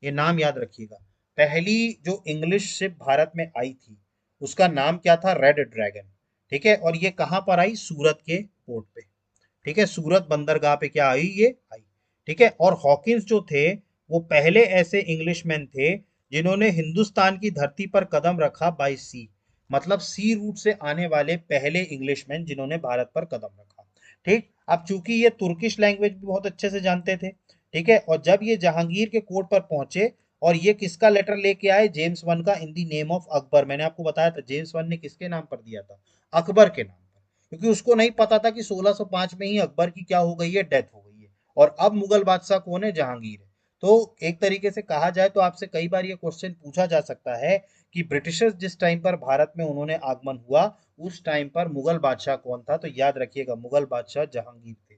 ये नाम याद रखिएगा। पहली जो इंग्लिश शिप भारत में आई थी उसका नाम क्या था, रेड ड्रैगन। ठीक है, और ये कहां पर आई, सूरत के पोर्ट पे। ठीक है, सूरत बंदरगाह पे क्या आई, ये आई। ठीक है, और हॉकिंस जो थे वो पहले ऐसे इंग्लिशमैन थे जिन्होंने हिंदुस्तान की धरती पर कदम रखा बाय सी, मतलब सी रूट से आने वाले पहले इंग्लिशमैन जिन्होंने भारत पर कदम रखा। ठीक, अब चूंकि ये तुर्किश लैंग्वेज भी बहुत अच्छे से जानते थे, ठीक है, और जब ये जहांगीर के कोर्ट पर पहुंचे और ये किसका लेटर लेके आए, जेम्स वन का, इन दी नेम ऑफ अकबर। मैंने आपको बताया था जेम्स वन ने किसके नाम पर दिया था, अकबर के नाम पर, क्योंकि उसको नहीं पता था कि 1605 में ही अकबर की क्या हो गई है, डेथ हो गई है, और अब मुगल बादशाह कौन है, जहांगीर है। तो एक तरीके से कहा जाए तो आपसे कई बार ये क्वेश्चन पूछा जा सकता है कि ब्रिटिशर्स जिस टाइम पर भारत में उन्होंने आगमन हुआ उस टाइम पर मुगल बादशाह कौन था, तो याद रखिएगा मुगल बादशाह जहांगीर थे।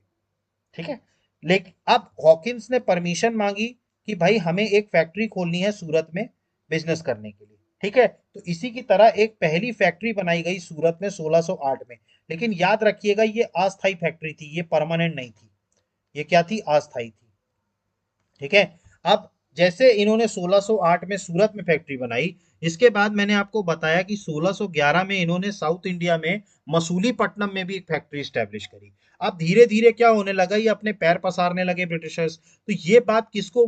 ठीक है, लेकिन अब हॉकिंस ने परमिशन मांगी कि भाई हमें एक फैक्ट्री खोलनी है सूरत में बिजनेस करने के लिए। ठीक है, तो इसी की तरह एक पहली फैक्ट्री बनाई गई सूरत में 1608 में, लेकिन याद रखिएगा ये अस्थाई फैक्ट्री थी, ये परमानेंट नहीं थी, ये क्या थी, अस्थाई थी। ठीक है, अब जैसे इन्होंने 1608 में सूरत में फैक्ट्री बनाई, इसके बाद मैंने आपको बताया कि 1611 में इन्होंने साउथ इंडिया में मसूलीपट्टनम में भी एक फैक्ट्री स्टैब्लिश करी। अब धीरे धीरे क्या होने लगा, ये अपने पैर पसारने लगे ब्रिटिशर्स। तो ये बात किसको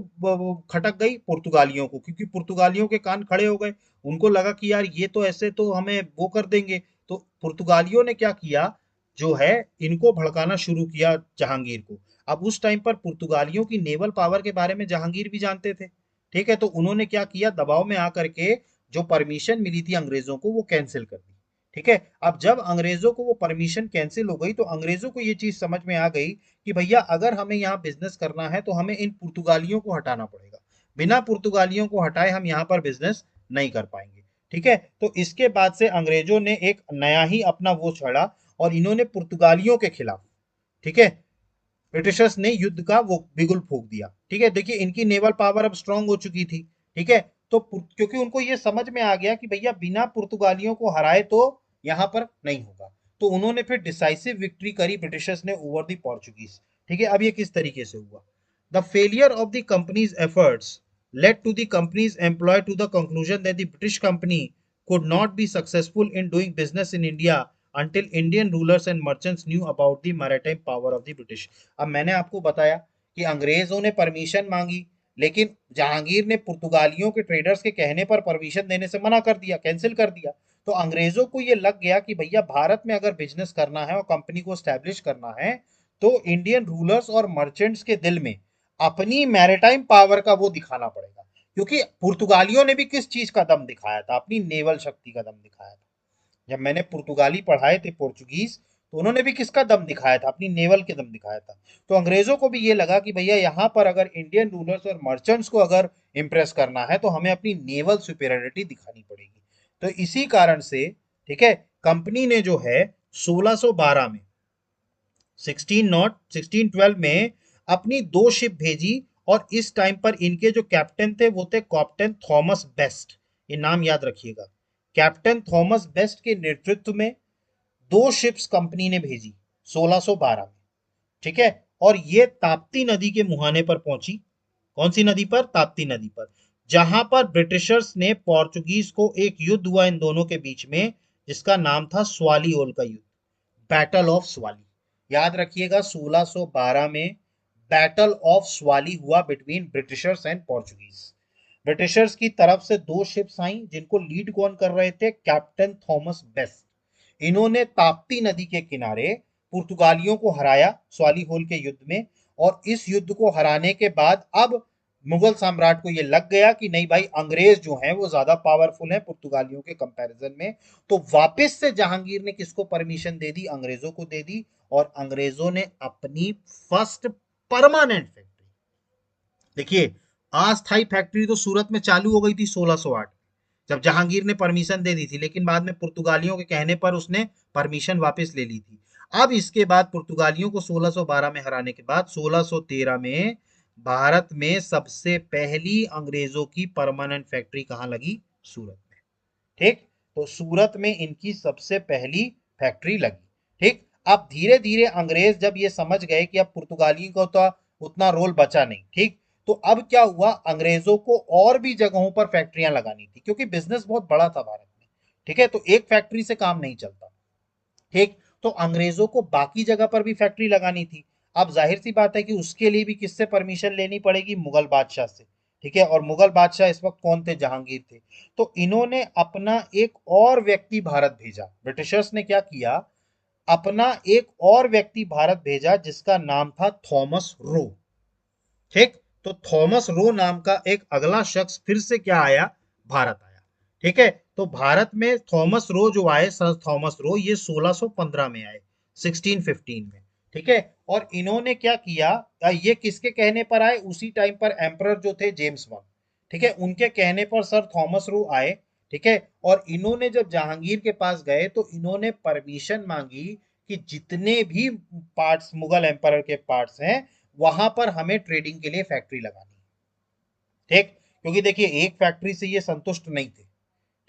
खटक गई, पुर्तगालियों को, क्योंकि पुर्तगालियों के कान खड़े हो गए। उनको लगा कि यार ये तो ऐसे तो हमें वो कर देंगे। तो पुर्तगालियों ने क्या किया, जो है इनको भड़काना शुरू किया जहांगीर को। अब उस टाइम पर पुर्तगालियों की नेवल पावर के बारे में जहांगीर भी जानते थे। ठीक है, तो उन्होंने क्या किया, दबाव में आकर के जो परमिशन मिली थी अंग्रेजों को वो कैंसिल कर दी। ठीक है, अब जब अंग्रेजों को वो परमिशन कैंसिल हो गई तो अंग्रेजों को ये चीज समझ में आ गई कि भैया अगर हमें यहाँ बिजनेस करना है तो हमें इन पुर्तगालियों को हटाना पड़ेगा, बिना पुर्तगालियों को हटाए हम यहाँ पर बिजनेस नहीं कर पाएंगे। ठीक है, तो इसके बाद से अंग्रेजों ने एक नया ही अपना वो छड़ा और इन्होंने पुर्तगालियों के खिलाफ, ठीक है, ब्रिटिशर्स ने युद्ध का वो बिगुल फूंक दिया। ठीक है, देखिए इनकी नेवल पावर अब स्ट्रांग हो चुकी थी। ठीक है, तो क्योंकि उनको ये समझ में आ गया कि भैया बिना पुर्तगालियों को हराए तो यहाँ पर नहीं होगा, तो उन्होंने फिर डिसाइसिव विक्ट्री करी ब्रिटिशर्स ने ओवर द पोर्चुगीज। ठीक है, अब ये किस तरीके से हुआ, the failure of the companies efforts led to the company's employee to the conclusion that the British company could not be successful in doing business in India until Indian rulers and merchants knew about the maritime power of the British। अब मैंने आपको बताया कि अंग्रेजों ने permission मांगी, लेकिन जहांगीर ने पुर्तगालियों के ट्रेडर्स के कहने पर परमिशन देने से मना कर दिया, कैंसिल कर दिया। तो अंग्रेजों को ये लग गया कि भैया भारत में अगर बिजनेस करना है और कंपनी को स्टैब्लिश करना है तो इंडियन रूलर्स और मर्चेंट्स के दिल में अपनी मैरिटाइम पावर का वो दिखाना पड़ेगा, क्योंकि पुर्तगालियों ने भी किस चीज का दम दिखाया था, अपनी नेवल शक्ति का दम दिखाया था। जब मैंने पुर्तगाली पढ़ाए थे पोर्चुगीज, तो उन्होंने भी किसका दम दिखाया था, अपनी नेवल के दम दिखाया था। तो अंग्रेजों को भी ये लगा कि भैया यहाँ पर अगर इंडियन रूलर्स और मर्चेंट्स को अगर इंप्रेस करना है तो हमें अपनी नेवल सुपेरियरिटी दिखानी पड़ेगी। तो इसी कारण से, ठीक है, कंपनी ने जो है 1612 में 1612 में अपनी 2 शिप भेजी, और इस टाइम पर इनके जो कैप्टन थे वो थे कैप्टन थॉमस बेस्ट। ये नाम याद रखिएगा। कैप्टन थॉमस बेस्ट के नेतृत्व में 2 शिप्स कंपनी ने भेजी 1612 में। ठीक है, और ये ताप्ती नदी के मुहाने पर पहुंची। कौन सी नदी पर? ताप्ती नदी पर, जहां पर ब्रिटिशर्स ने पोर्चुगीज को, एक युद्ध हुआ इन दोनों के बीच में जिसका नाम था स्वालीओल का युद्ध, बैटल ऑफ स्वाली। याद रखिएगा 1612 में बैटल ऑफ स्वाली हुआ between Britishers and Portuguese. Britishers की तरफ से 2 शिप्स आई जिनको लीड कौन कर रहे थे? Captain Thomas best. इन्होंने ताप्ती नदी के किनारे पुर्तगालियों को हराया स्वाली होल के युद्ध में, और इस युद्ध को हराने के बाद अब मुगल साम्राट को ये लग गया कि नहीं भाई, अंग्रेज जो हैं वो ज्यादा पावरफुल हैं पुर्तगालियों के कंपैरिजन में। तो वापस से जहांगीर ने किसको परमिशन दे दी? अंग्रेजों को दे दी, और अंग्रेजों ने अपनी फर्स्ट परमानेंट फैक्ट्री, देखिए अस्थाई फैक्ट्री तो सूरत में चालू हो गई थी 1608 जब जहांगीर ने परमिशन दे दी थी, लेकिन बाद में पुर्तगालियों के कहने पर उसने परमिशन वापस ले ली थी। अब इसके बाद पुर्तगालियों को 1612 में हराने के बाद 1613 में भारत में सबसे पहली अंग्रेजों की परमानेंट फैक्ट्री कहां लगी? सूरत में। ठीक, तो सूरत में इनकी सबसे पहली फैक्ट्री लगी। ठीक, अब धीरे धीरे अंग्रेज जब ये समझ गए कि अब पुर्तगालियों को तो उतना रोल बचा नहीं, ठीक, तो अब क्या हुआ, अंग्रेजों को और भी जगहों पर फैक्ट्रियां लगानी थी क्योंकि बिजनेस बहुत बड़ा था भारत में। ठीक है, तो एक फैक्ट्री से काम नहीं चलता। ठीक, तो अंग्रेजों को बाकी जगह पर भी फैक्ट्री लगानी थी। अब जाहिर सी बात है कि उसके लिए भी किससे परमिशन लेनी पड़ेगी? मुगल बादशाह से। ठीक है, और मुगल बादशाह इस वक्त कौन थे? जहांगीर थे। तो इन्होंने अपना एक और व्यक्ति भारत भेजा। ब्रिटिशर्स ने क्या किया, अपना एक और व्यक्ति भारत भेजा जिसका नाम था थॉमस रो। ठीक, तो थॉमस रो नाम का एक अगला शख्स फिर से क्या आया? भारत आया। ठीक है, तो भारत में थॉमस रो जो आए, सर थॉमस रो, ये 1615 में आए, 1615 में। ठीक है, और इन्होंने क्या किया, ये किसके कहने पर आए? उसी टाइम पर एम्परर जो थे जेम्स वन, ठीक है, उनके कहने पर सर थॉमस रो आए। ठीक है, और इन्होंने जब जहांगीर के पास गए तो इन्होंने परमिशन मांगी कि जितने भी पार्ट्स, मुगल एम्परर के पार्ट्स हैं, वहां पर हमें ट्रेडिंग के लिए फैक्ट्री लगानी है। ठीक, क्योंकि देखिए एक फैक्ट्री से ये संतुष्ट नहीं थे।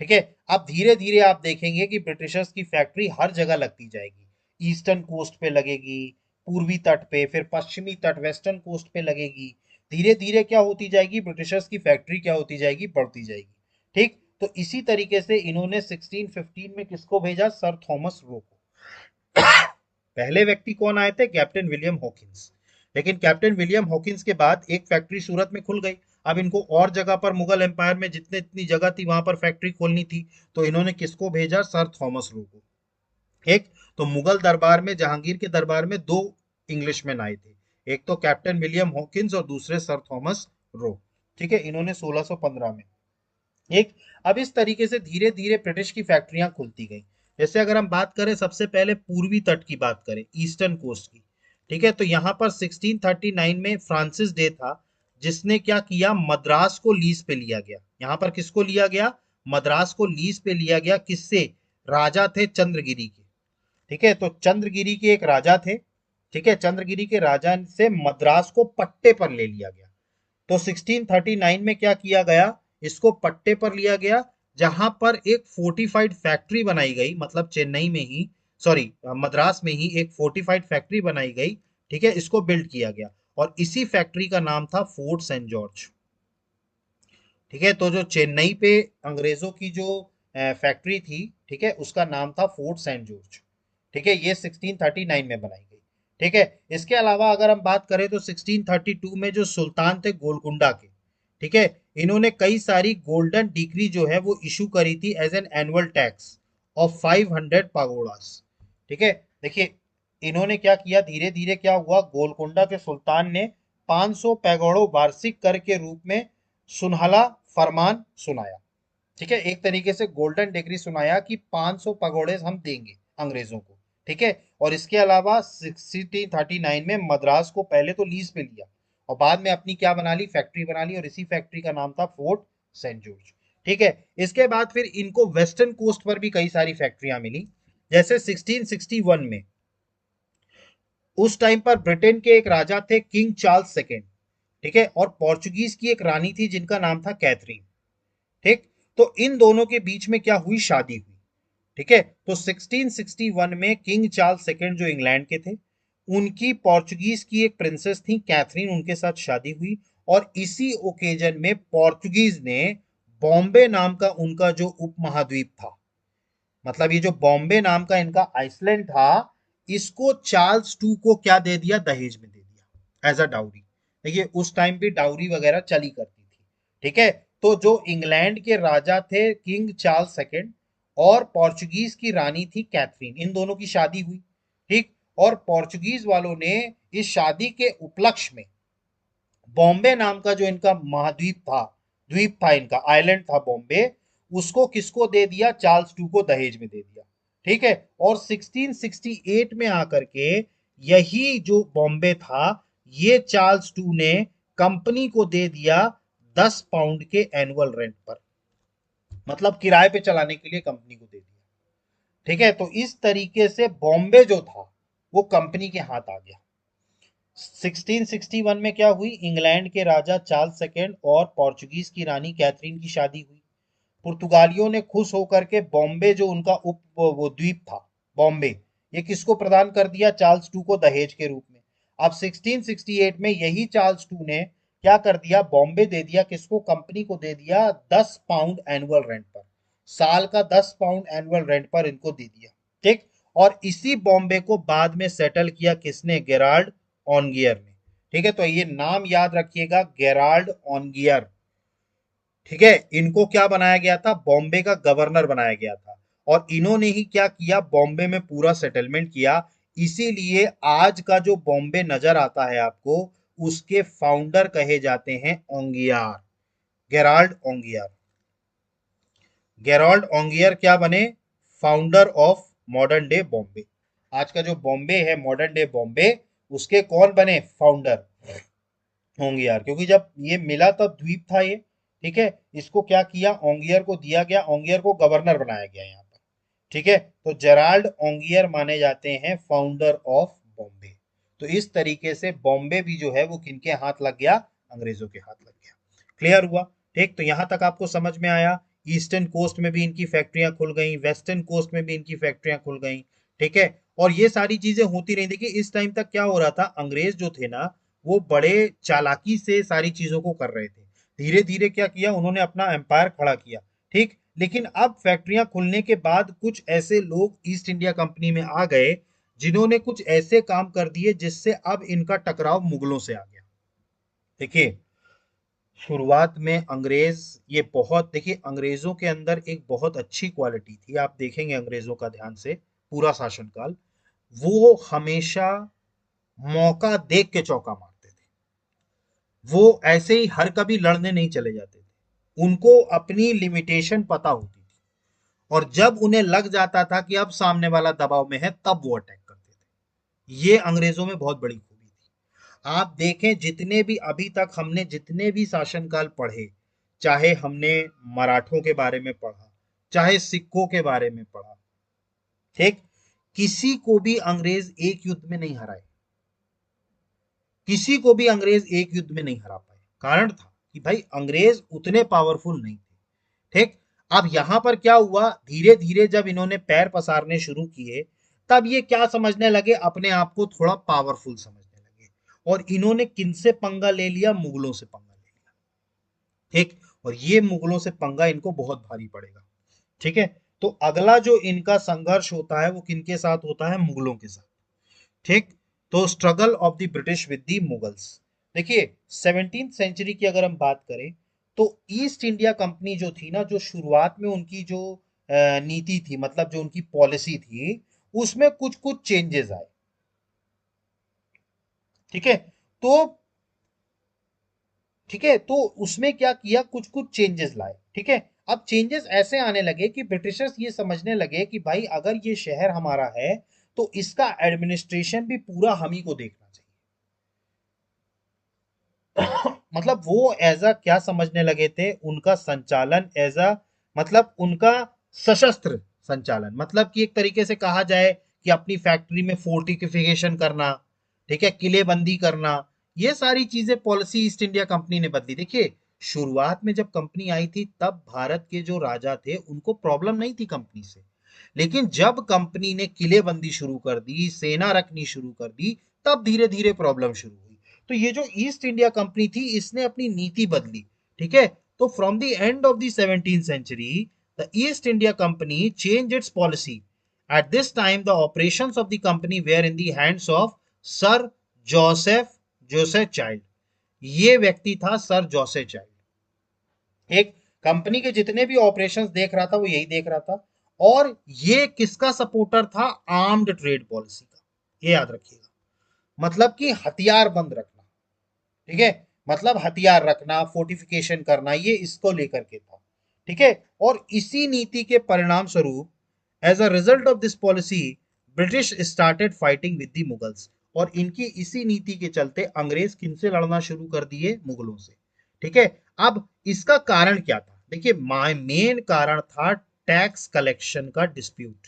ठीक है, अब धीरे धीरे आप देखेंगे कि ब्रिटिशर्स की फैक्ट्री हर जगह लगती जाएगी। ईस्टर्न कोस्ट पे लगेगी, पूर्वी तट पे, फिर पश्चिमी तट वेस्टर्न कोस्ट पे लगेगी। धीरे धीरे क्या होती जाएगी, ब्रिटिशर्स की फैक्ट्री क्या होती जाएगी? बढ़ती जाएगी। ठीक, तो इसी तरीके से इन्होंने 1615 में किसको भेजा? सर थॉमस रो को। पहले व्यक्ति कौन आए थे? Captain William Hawkins. लेकिन कैप्टन विलियम हॉकिंस के बाद एक फैक्ट्री सूरत में खुल गई। अब इनको और जगह पर, मुगल एम्पायर में जितने इतनी जगह थी वहां पर फैक्ट्री खोलनी थी, तो इन्होंने किसको भेजा? सर थॉमस रो को। एक, तो मुगल दरबार में, जहांगीर के दरबार में 2 इंग्लिशमैन आए थे, एक तो कैप्टन विलियम हॉकिंस और दूसरे सर थॉमस रो। ठीक है, इन्होंने 1615 में एक, अब इस तरीके से धीरे धीरे ब्रिटिश की फैक्ट्रियां खुलती गई। जैसे अगर हम बात करें सबसे पहले पूर्वी तट की बात करें, ईस्टर्न कोस्ट की। ठीक है, तो यहाँ पर 1639 में फ्रांसिस डे था जिसने क्या किया, मद्रास को लीज पे लिया गया। यहाँ पर किसको लिया गया? मद्रास को लीज पे लिया गया। किससे? राजा थे चंद्रगिरी के। ठीक है, तो चंद्रगिरी के एक राजा थे। ठीक है, चंद्रगिरी के राजा से मद्रास को पट्टे पर ले लिया गया। तो 1639 में क्या किया गया, इसको पट्टे पर लिया गया, जहां पर एक फोर्टिफाइड फैक्ट्री बनाई गई, मतलब चेन्नई में ही, सॉरी मद्रास में ही एक फोर्टिफाइड फैक्ट्री बनाई गई। ठीक है, इसको बिल्ड किया गया, और इसी फैक्ट्री का नाम था फोर्ट सेंट जॉर्ज। ठीक है, तो जो चेन्नई पे अंग्रेजों की जो फैक्ट्री थी, ठीक है, उसका नाम था फोर्ट सेंट जॉर्ज। ठीक है, ये 1639 में बनाई गई। ठीक है, इसके अलावा अगर हम बात करें तो 1632 में जो सुल्तान थे गोलकुंडा के, ठीक है, इन्होंने कई सारी गोल्डन डिक्री जो है वो इशू करी थी as an annual tax of 500 pagodas. ठीक है, देखिए इन्होंने क्या किया, धीरे धीरे क्या हुआ, गोलकुंडा के सुल्तान ने 500 पैगोड़ों वार्षिक कर के रूप में सुनहला फरमान सुनाया। ठीक है, एक तरीके से गोल्डन डिग्री सुनाया कि 500 पगोड़े हम देंगे अंग्रेजों को। ठीक है, और इसके अलावा 1639 में मद्रास को पहले तो लीज पे लिया और बाद में अपनी क्या बना ली, फैक्ट्री बना ली, और इसी फैक्ट्री का नाम था फोर्ट सेंट जॉर्ज। ठीक है, इसके बाद फिर इनको वेस्टर्न कोस्ट पर भी कई सारी फैक्ट्रियां मिली। जैसे 1661 में उस टाइम पर ब्रिटेन के एक राजा थे किंग चार्ल्स सेकेंड, ठीक है, और पोर्चुगीज की एक रानी थी जिनका नाम था कैथरीन, ठीक। तो इन दोनों के बीच में क्या हुई, शादी हुई, ठीक है। तो 1661 में किंग चार्ल्स सेकेंड जो इंग्लैंड के थे, उनकी पोर्चुगीज की एक प्रिंसेस थी कैथरीन, उनके साथ शादी हुई। और इसी ओकेजन में पोर्चुगीज ने बॉम्बे नाम का उनका जो उपमहाद्वीप था, मतलब ये जो बॉम्बे नाम का इनका आइसलैंड था, इसको चार्ल्स टू को क्या दे दिया, दहेज में दे दिया एज अ डाउरी। देखिए उस टाइम पे डाउरी वगैरह चली करती थी, ठीक है। तो जो इंग्लैंड के राजा थे किंग चार्ल्स सेकेंड और पोर्चुगीज की रानी थी कैथरीन, इन दोनों की शादी हुई, ठीक। और पोर्चुगीज वालों ने इस शादी के उपलक्ष्य में बॉम्बे नाम का जो इनका महाद्वीप था, द्वीप था इनका, आइलैंड था बॉम्बे, उसको किसको दे दिया, चार्ल्स टू को दहेज में दे दिया, ठीक है। और 1668 में आकर के यही जो बॉम्बे था, ये चार्ल्स टू ने कंपनी को दे दिया 10 पाउंड के एनुअल रेंट पर, मतलब किराए पे चलाने के लिए कंपनी को दे दिया, ठीक है। तो इस तरीके से बॉम्बे जो था वो कंपनी के हाथ आ गया। 1661 में क्या हुई, इंग्लैंड के राजा चार्ल्स सेकेंड और पोर्चुगीज की रानी कैथरीन की शादी हुई। पुर्तगालियों ने खुश होकर के बॉम्बे जो उनका उप वो द्वीप था बॉम्बे, ये किसको प्रदान कर दिया, चार्ल्स टू को दहेज के रूप में। अब 1668 में यही चार्ल्स टू ने क्या कर दिया, बॉम्बे दे दिया किसको, कंपनी को दे दिया 10 पाउंड एनुअल रेंट पर, साल का 10 पाउंड एनुअल रेंट पर इनको दे दिया, ठीक। और इसी बॉम्बे को बाद में सेटल किया किसने, गेराल्ड ऑनगियर ने, ठीक है। तो ये नाम याद रखिएगा, गेराल्ड ऑनगियर, ठीक है। इनको क्या बनाया गया था, बॉम्बे का गवर्नर बनाया गया था। और इन्होंने ही क्या किया, बॉम्बे में पूरा सेटलमेंट किया। इसीलिए आज का जो बॉम्बे नजर आता है आपको, उसके फाउंडर कहे जाते हैं ओंगियार, गेराल्ड ओंगियार। गेराल्ड ओंगियर क्या बने, founder of modern day Bombay. आज का जो बॉम्बे है, मॉडर्न डे बॉम्बे, उसके कौन बने, फाउंडर ओंगियार। क्योंकि जब ये मिला तब द्वीप था ये, ठीक है। इसको क्या किया, ओंगियर को दिया गया, ओंगियर को गवर्नर बनाया गया यहाँ पर, ठीक है। तो जेराल्ड ओंगियर माने जाते हैं फाउंडर ऑफ बॉम्बे। तो इस तरीके से बॉम्बे भी जो है वो किनके हाथ लग गया, अंग्रेजों के हाथ लग गया। क्लियर हुआ, ठीक। तो यहां तक आपको समझ में आया। ईस्टर्न कोस्ट में भी इनकी फैक्ट्रियां खुल गई, वेस्टर्न कोस्ट में भी इनकी फैक्ट्रियां खुल गई, ठीक है। और ये सारी चीजें होती रही। देखिए इस टाइम तक क्या हो रहा था, अंग्रेज जो थे ना, वो बड़े चालाकी से सारी चीजों को कर रहे थे। धीरे धीरे क्या किया, उन्होंने अपना एम्पायर खड़ा किया, ठीक। लेकिन अब फैक्ट्रियां खुलने के बाद कुछ ऐसे लोग ईस्ट इंडिया कंपनी में आ गए, जिन्होंने कुछ ऐसे काम कर दिए जिससे अब इनका टकराव मुगलों से आ गया। देखिए शुरुआत में अंग्रेज, ये बहुत, देखिए अंग्रेजों के अंदर एक बहुत अच्छी क्वालिटी थी, आप देखेंगे अंग्रेजों का ध्यान से पूरा शासनकाल, वो हमेशा मौका देख के चौका मारते थे। वो ऐसे ही हर कभी लड़ने नहीं चले जाते थे, उनको अपनी लिमिटेशन पता होती थी। और जब उन्हें लग जाता था कि अब सामने वाला दबाव में है, तब वो अटैक करते थे। ये अंग्रेजों में बहुत बड़ी खूबी थी। आप देखें जितने भी अभी तक हमने जितने भी शासनकाल पढ़े, चाहे हमने मराठों के बारे में पढ़ा, चाहे सिखों के बारे में पढ़ा, ठीक, किसी को भी अंग्रेज एक युद्ध में नहीं हराए, किसी को भी अंग्रेज एक युद्ध में नहीं हरा पाए। कारण था कि भाई अंग्रेज उतने पावरफुल नहीं थे, ठीक। अब यहां पर क्या हुआ, धीरे धीरे जब इन्होंने पैर पसारने शुरू किए, तब ये क्या समझने लगे, अपने आप को थोड़ा पावरफुल समझने लगे। और इन्होंने किनसे पंगा ले लिया, मुगलों से पंगा ले लिया, ठीक। और ये मुगलों से पंगा इनको बहुत भारी पड़ेगा, ठीक है। तो अगला जो इनका संघर्ष होता है वो किनके साथ होता है, मुगलों के साथ, ठीक। तो struggle of the British with the Mughals. देखिए 17th सेंचुरी की अगर हम बात करें, तो ईस्ट इंडिया कंपनी जो थी ना, जो शुरुआत में उनकी जो नीति थी, मतलब जो उनकी पॉलिसी थी, उसमें कुछ कुछ चेंजेस आए, ठीक है। तो ठीक है, तो उसमें क्या किया, कुछ कुछ चेंजेस लाए, ठीक है। अब चेंजेस ऐसे आने लगे कि ब्रिटिशर्स ये समझने लगे कि भाई अगर ये शहर हमारा है, तो इसका एडमिनिस्ट्रेशन भी पूरा हम ही को देखना चाहिए। मतलब वो एज अ क्या समझने लगे थे, उनका संचालन एज अ, मतलब उनका सशस्त्र संचालन, मतलब कि एक तरीके से कहा जाए कि अपनी फैक्ट्री में फोर्टिफिकेशन करना, ठीक है, किलेबंदी करना, ये सारी चीजें पॉलिसी ईस्ट इंडिया कंपनी ने बदली। देखिए, शुरुआत में जब कंपनी आई थी तब भारत के जो राजा थे उनको प्रॉब्लम नहीं थी कंपनी से, लेकिन जब कंपनी ने किलेबंदी शुरू कर दी, सेना रखनी शुरू कर दी, तब धीरे धीरे प्रॉब्लम शुरू हुई। तो ये जो ईस्ट इंडिया कंपनी थी इसने अपनी नीति बदली, ठीक है। तो from the end of the 17th century the East India Company changed its policy. At this time the operations of the company were in the hands of Sir Joseph Child. ये व्यक्ति था सर जोसेफ चाइल्ड। एक company के जितने भी operations देख रहा था वो यही देख रहा था। और ये किसका सपोर्टर था? आर्म्ड ट्रेड पॉलिसी का। ये याद रखिएगा, मतलब कि हथियार बंद रखना, ठीक है, मतलब हथियार रखना, फोर्टिफिकेशन करना, ये इसको लेकर के था, ठीक है। और इसी नीति के परिणाम स्वरूप, as a result of this policy, British started fighting with the Mughals. और इनकी इसी नीति के चलते अंग्रेज किनसे लड़ना शुरू कर दिए? मुगलों से, ठीक है। अब इसका कारण क्या था? देखिए, मेन कारण था टैक्स कलेक्शन का डिस्प्यूट,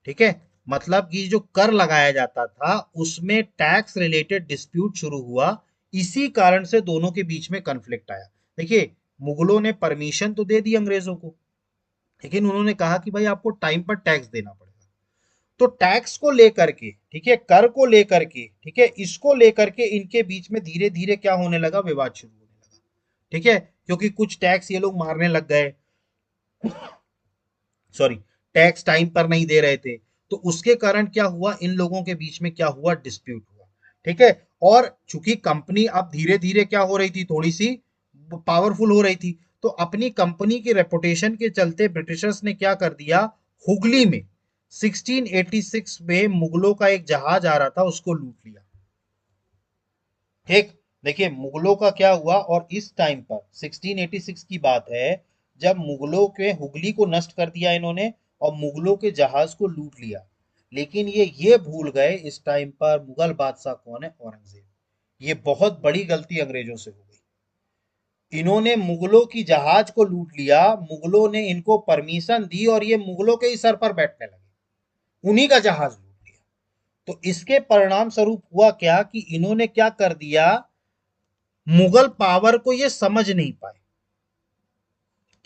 ठीक है, मतलब कि जो कर लगाया जाता था उसमें टैक्स रिलेटेड डिस्प्यूट शुरू हुआ। इसी कारण से दोनों के बीच में कन्फ्लिक्ट आया। देखिए, मुगलों ने परमिशन तो दे दी अंग्रेजों को, लेकिन उन्होंने कहा कि भाई आपको टाइम पर टैक्स देना पड़ेगा। तो टैक्स को लेकर के, ठीक है, कर को लेकर के, ठीक है, इसको लेकर के इनके बीच में धीरे धीरे क्या होने लगा? विवाद शुरू होने लगा, ठीक है, क्योंकि कुछ टैक्स ये लोग मारने लग गए, सॉरी, टैक्स टाइम पर नहीं दे रहे थे। तो उसके कारण क्या हुआ? इन लोगों के बीच में क्या हुआ? डिस्प्यूट हुआ, ठीक है। और चूंकि कंपनी अब धीरे धीरे क्या हो रही थी? थोड़ी सी पावरफुल हो रही थी। तो अपनी कंपनी की रेपुटेशन के चलते ब्रिटिशर्स ने क्या कर दिया? हुगली में 1686 में मुगलों का एक जहाज आ रहा था, उसको लूट लिया, ठीक। देखिए, मुगलों का क्या हुआ, और इस टाइम पर 1686 की बात है जब मुगलों के हुगली को नष्ट कर दिया इन्होंने और मुगलों के जहाज को लूट लिया। लेकिन ये भूल गए इस टाइम पर मुगल बादशाह कौन है? औरंगजेब। ये बहुत बड़ी गलती अंग्रेजों से हो गई। इन्होंने मुगलों की जहाज को लूट लिया, मुगलों ने इनको परमिशन दी और ये मुगलों के ही सर पर बैठने लगे, उन्हीं का जहाज लूट लिया। तो इसके परिणाम स्वरूप हुआ क्या कि इन्होंने क्या कर दिया? मुगल पावर को ये समझ नहीं पाए,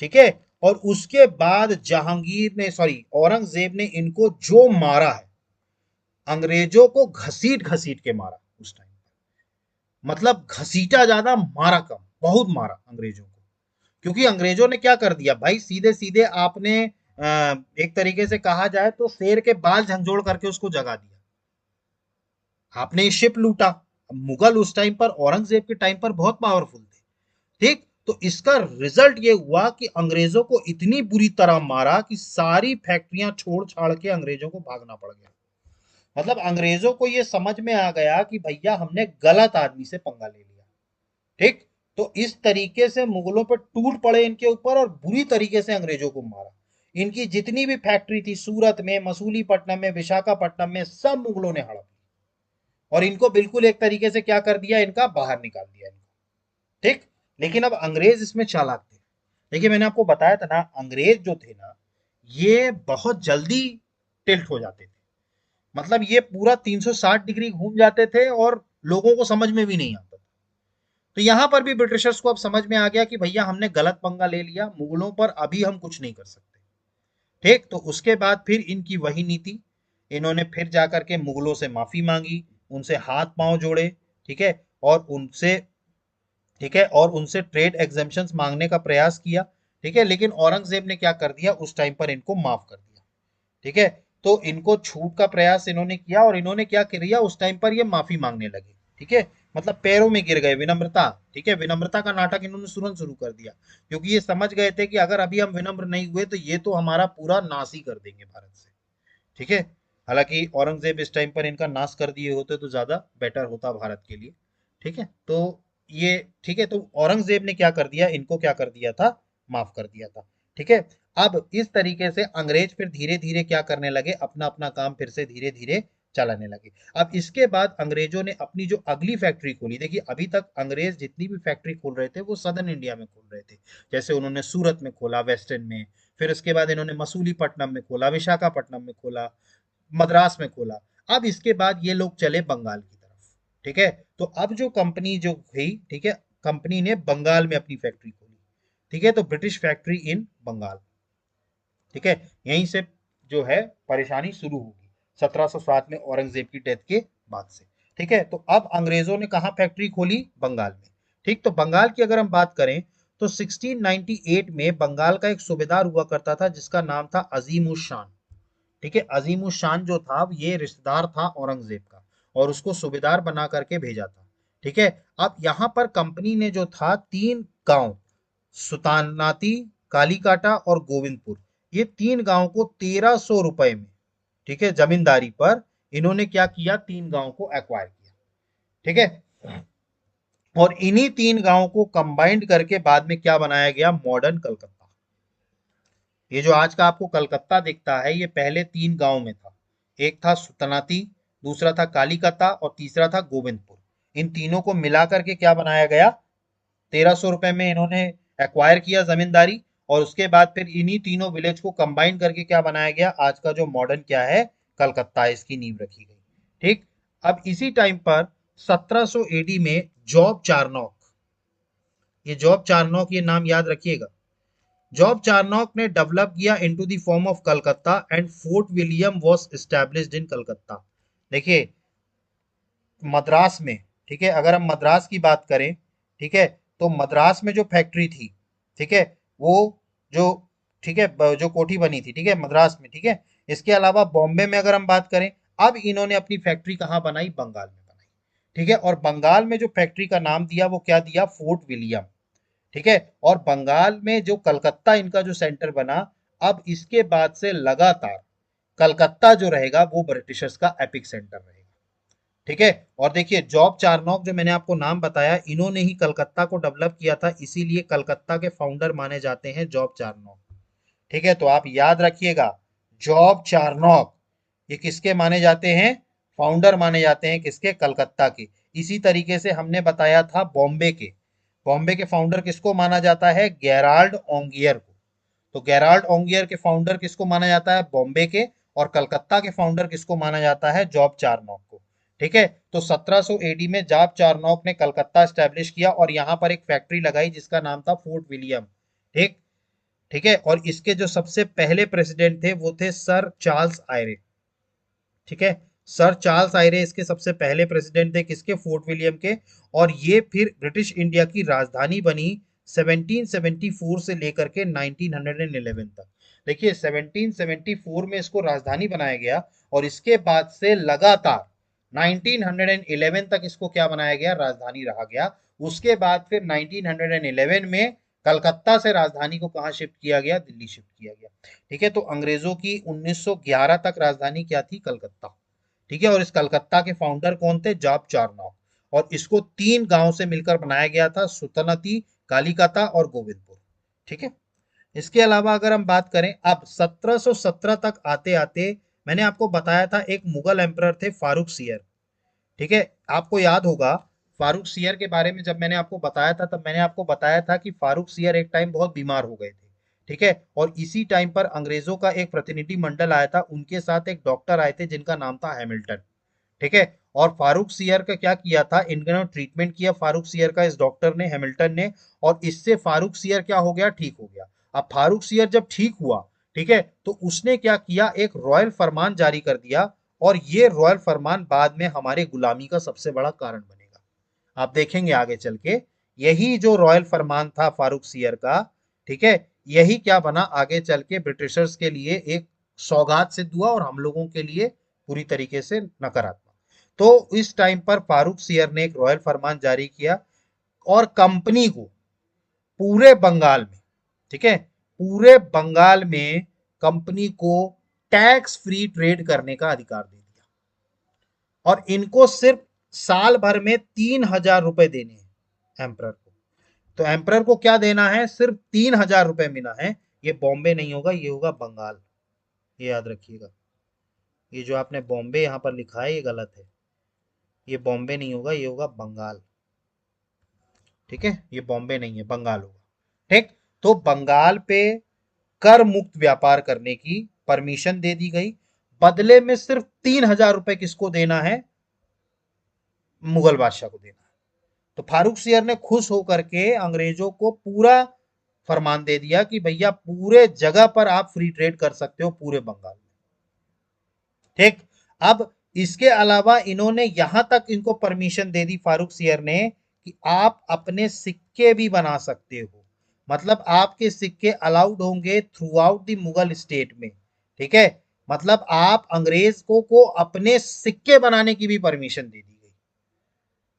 ठीक है। और उसके बाद जहांगीर ने, सॉरी, औरंगजेब ने इनको जो मारा है, अंग्रेजों को घसीट घसीट के मारा उस टाइम, मतलब घसीटा ज्यादा, मारा कम, बहुत मारा अंग्रेजों को। क्योंकि अंग्रेजों ने क्या कर दिया भाई? सीधे सीधे आपने एक तरीके से कहा जाए तो शेर के बाल झंझोड़ करके उसको जगा दिया। आपने शिप लूटा। मुगल उस टाइम पर, औरंगजेब के टाइम पर बहुत पावरफुल थे, ठीक। तो इसका रिजल्ट ये हुआ कि अंग्रेजों को इतनी बुरी तरह मारा कि सारी फैक्ट्रियां छोड़ छाड़ के अंग्रेजों को भागना पड़ गया। मतलब अंग्रेजों को ये समझ में आ गया कि भैया हमने गलत आदमी से पंगा ले लिया, ठीक। तो इस तरीके से मुगलों पर टूट पड़े इनके ऊपर और बुरी तरीके से अंग्रेजों को मारा। इनकी जितनी भी फैक्ट्री थी सूरत में, मसूलीपट्टनम में, विशाखापट्टनम में, सब मुगलों ने हड़प और इनको बिल्कुल एक तरीके से क्या कर दिया? इनका बाहर निकाल दिया इनको, ठीक। लेकिन अब अंग्रेज इसमें चालाक थे। देखिए, मैंने आपको बताया था ना, अंग्रेज जो थे ना, ये बहुत जल्दी टिल्ट हो जाते थे। मतलब ये पूरा 360 डिग्री घूम जाते थे और लोगों को समझ में भी नहीं आता था। तो यहां पर भी ब्रिटिशर्स को अब समझ में आ गया कि भैया हमने गलत पंगा ले लिया, मुगलों पर अभी हम कुछ नहीं कर सकते, ठीक। तो उसके बाद फिर इनकी वही नीति, इन्होंने फिर जाकर के मुगलों से माफी मांगी, उनसे हाथ पांव जोड़े, ठीक है, और उनसे, ठीक है, और उनसे ट्रेड एग्जेम्पशन मांगने का प्रयास किया, ठीक है। लेकिन औरंगजेब ने क्या कर दिया? उस टाइम पर इनको माफ कर दिया, ठीक है। तो इनको छूट का प्रयास इन्होंने किया और इन्होंने क्या किया? उस टाइम पर ये माफी मांगने लगे, ठीक है, मतलब पैरों में गिर गए, विनम्रता, ठीक है, विनम्रता का नाटक इन्होंने तुरंत शुरू कर दिया। क्योंकि ये समझ गए थे कि अगर अभी हम विनम्र नहीं हुए तो ये तो हमारा पूरा नाश ही कर देंगे भारत से, ठीक है। हालांकि औरंगजेब इस टाइम पर इनका नाश कर दिए होते तो ज्यादा बेटर होता भारत के लिए, ठीक है। तो ये, ठीक है, तो औरंगजेब ने क्या कर दिया? इनको क्या कर दिया था? माफ कर दिया था, ठीक है। अब इस तरीके से अंग्रेज फिर धीरे धीरे क्या करने लगे? अपना अपना काम फिर से धीरे धीरे चलाने लगे। अब इसके बाद अंग्रेजों ने अपनी जो अगली फैक्ट्री खोली, देखिए अभी तक अंग्रेज जितनी भी फैक्ट्री खोल रहे थे वो सदर्न इंडिया में खोल रहे थे। जैसे उन्होंने सूरत में खोला, वेस्टर्न में, फिर उसके बाद इन्होंने मसूलीपट्टनम में खोला, विशाखापट्टनम में खोला, मद्रास में खोला। अब इसके बाद ये लोग चले बंगाल की तरफ। ठीक है, तो अब जो कंपनी जो हुई, ठीक है, कंपनी ने बंगाल में अपनी फैक्ट्री खोली। ठीक है, तो ब्रिटिश फैक्ट्री इन बंगाल। ठीक है, यहीं से जो है परेशानी शुरू होगी 1707 में औरंगजेब की डेथ के बाद से। ठीक है, तो अब अंग्रेजों ने कहा फैक्ट्री खोली? बंगाल में। ठीक, तो बंगाल की अगर हम बात करें तो 1698 में बंगाल का एक सूबेदार हुआ करता था जिसका नाम था अजीम उस शान। ठीक है, अजीम उस शान जो था ये रिश्तेदार था औरंगजेब का और उसको सूबेदार बना करके भेजा था। ठीक है, अब यहां पर कंपनी ने जो था तीन गांव, सुतानाती, कालीकाटा और गोविंदपुर, ये तीन गांव को 1300 रुपए में, ठीक है, जमींदारी पर इन्होंने क्या किया, तीन गांव को एक्वायर किया। ठीक है, और इन्हीं तीन गांवों को कंबाइंड करके बाद में क्या बनाया गया, मॉडर्न कलकत्ता। ये जो आज का आपको कलकत्ता दिखता है ये पहले तीन गांव में था। एक था सुतनाती, दूसरा था कालीकता और तीसरा था गोविंदपुर। इन तीनों को मिला करके क्या बनाया गया, 1300 रुपए में इन्होंने एक्वायर किया जमींदारी, और उसके बाद फिर इन्हीं तीनों विलेज को कंबाइन करके क्या बनाया गया, आज का जो मॉडर्न क्या है, कलकत्ता, इसकी नींव रखी गई। ठीक, अब इसी टाइम पर 1700 एडी में जॉब चारनॉक, ये जॉब चारनॉक, ये नाम याद रखिएगा। जॉब चारनॉक ने डेवलप किया into the form of Calcutta and fort William was established in Calcutta. देखिए मद्रास में, ठीक है, अगर हम मद्रास की बात करें, ठीक है, तो मद्रास में जो फैक्ट्री थी, ठीक है, वो जो, ठीक है, जो कोठी बनी थी, ठीक है, मद्रास में। ठीक है, इसके अलावा बॉम्बे में अगर हम बात करें, अब इन्होंने अपनी फैक्ट्री कहाँ बनाई, बंगाल में बनाई। ठीक है, और बंगाल में जो फैक्ट्री का नाम दिया वो क्या दिया, फोर्ट विलियम। ठीक है, और बंगाल में जो कलकत्ता इनका जो सेंटर बना, अब इसके बाद से लगातार कलकत्ता जो रहेगा वो ब्रिटिशर्स का एपिक सेंटर रहेगा। ठीक है, और देखिए जॉब चारनॉक जो मैंने आपको नाम बताया, इन्होंने ही कलकत्ता को डेवलप किया था, इसीलिए कलकत्ता के फाउंडर माने जाते हैं जॉब चारनॉक। ठीक है, तो आप याद रखिएगा, जॉब चारनॉक ये किसके माने जाते हैं, फाउंडर माने जाते हैं, किसके, कलकत्ता के। इसी तरीके से हमने बताया था बॉम्बे के, बॉम्बे के फाउंडर किसको माना जाता है, गेराल्ड ओंगियर को। तो गेराल्ड ओंगियर के फाउंडर किसको माना जाता है, बॉम्बे के, और कलकत्ता के फाउंडर किसको माना जाता है, जॉब चारनॉक को। ठीक है, तो 1700 एडी में जॉब चारनॉक ने कलकत्ता स्टैब्लिश किया और यहां पर एक फैक्ट्री लगाई जिसका नाम था फोर्ट विलियम। ठीक, ठीक है, और इसके जो सबसे पहले प्रेसिडेंट थे वो थे सर चार्ल्स आयरे। ठीक है, सर चार्ल्स आयरे इसके सबसे पहले प्रेसिडेंट थे, किसके, फोर्ट विलियम के। और ये फिर ब्रिटिश इंडिया की राजधानी बनी 1774 से लेकर के 1911 तक। देखिए 1774 में इसको राजधानी बनाया गया और इसके बाद से लगातार 1911 तक इसको क्या बनाया गया, राजधानी रहा गया। उसके बाद फिर 1911 में कलकत्ता से राजधानी को कहां शिफ्ट किया गया, दिल्ली शिफ्ट किया गया। ठीक है, तो अंग्रेजों की 1911 तक राजधानी क्या थी, कलकत्ता। ठीक है, और इस कलकत्ता के फाउंडर कौन थे, जॉब चारनॉक, और इसको तीन गांव से मिलकर बनाया गया था, सुतनती, कालीकता और गोविंदपुर। ठीक है, इसके अलावा अगर हम बात करें, अब 1717 तक आते आते मैंने आपको बताया था एक मुगल एम्परर थे फारूक सियर। ठीक है, आपको याद होगा फारूक सियर के बारे में, जब मैंने आपको बताया था तब मैंने आपको बताया था कि फारूक सियर एक टाइम बहुत बीमार हो गए थे। ठीक है, और इसी टाइम पर अंग्रेजों का एक प्रतिनिधि मंडल आया था, उनके साथ एक डॉक्टर आए थे जिनका नाम था हैमिल्टन। ठीक है, और फारूक सियर का क्या किया था, इनका ट्रीटमेंट किया फारूक सियर का, इस डॉक्टर ने, हैमिल्टन ने, और इससे फारूक सियर क्या हो गया, ठीक हो गया। अब फारूक सियर जब ठीक हुआ, ठीक है, तो उसने क्या किया, एक रॉयल फरमान जारी कर दिया, और ये रॉयल फरमान बाद में हमारे गुलामी का सबसे बड़ा कारण बनेगा। आप देखेंगे आगे चल के, यही जो रॉयल फरमान था फारूक सियर का, ठीक है, यही क्या बना आगे चल के ब्रिटिशर्स के लिए एक सौगात सिद्ध हुआ और हम लोगों के लिए पूरी तरीके से नकारात्मक। तो इस टाइम पर फारूक सियर ने एक रॉयल फरमान जारी किया और कंपनी को पूरे बंगाल में, ठीक है, पूरे बंगाल में कंपनी को टैक्स फ्री ट्रेड करने का अधिकार दे दिया, और इनको सिर्फ साल भर में 3000 रुपए देने हैं एम्प्रर को। तो एम्प्रर को क्या देना है, सिर्फ 3000 रुपए मिला है। ये बॉम्बे नहीं होगा, ये होगा बंगाल, ये याद रखिएगा। ये जो आपने बॉम्बे यहां पर लिखा है ये गलत है, ये बॉम्बे नहीं होगा, ये होगा बंगाल। ठीक है, ये बॉम्बे नहीं है, बंगाल होगा। ठीक, तो बंगाल पे कर मुक्त व्यापार करने की परमिशन दे दी गई। बदले में सिर्फ 3,000 रुपए किसको देना है? मुगल बादशाह को देना है। तो फारूक सियर ने खुश होकर के अंग्रेजों को पूरा फरमान दे दिया कि भैया पूरे जगह पर आप फ्री ट्रेड कर सकते हो पूरे बंगाल में। ठीक। अब इसके अलावा इन्होंने यहां तक इनको परमिशन दे दी फारूक सियर ने कि आप अपने सिक्के भी बना सकते हो। मतलब आपके सिक्के अलाउड होंगे through out the Mughal state में। ठीक है। मतलब आप अंग्रेज को अपने सिक्के बनाने की भी परमिशन दे दी गई।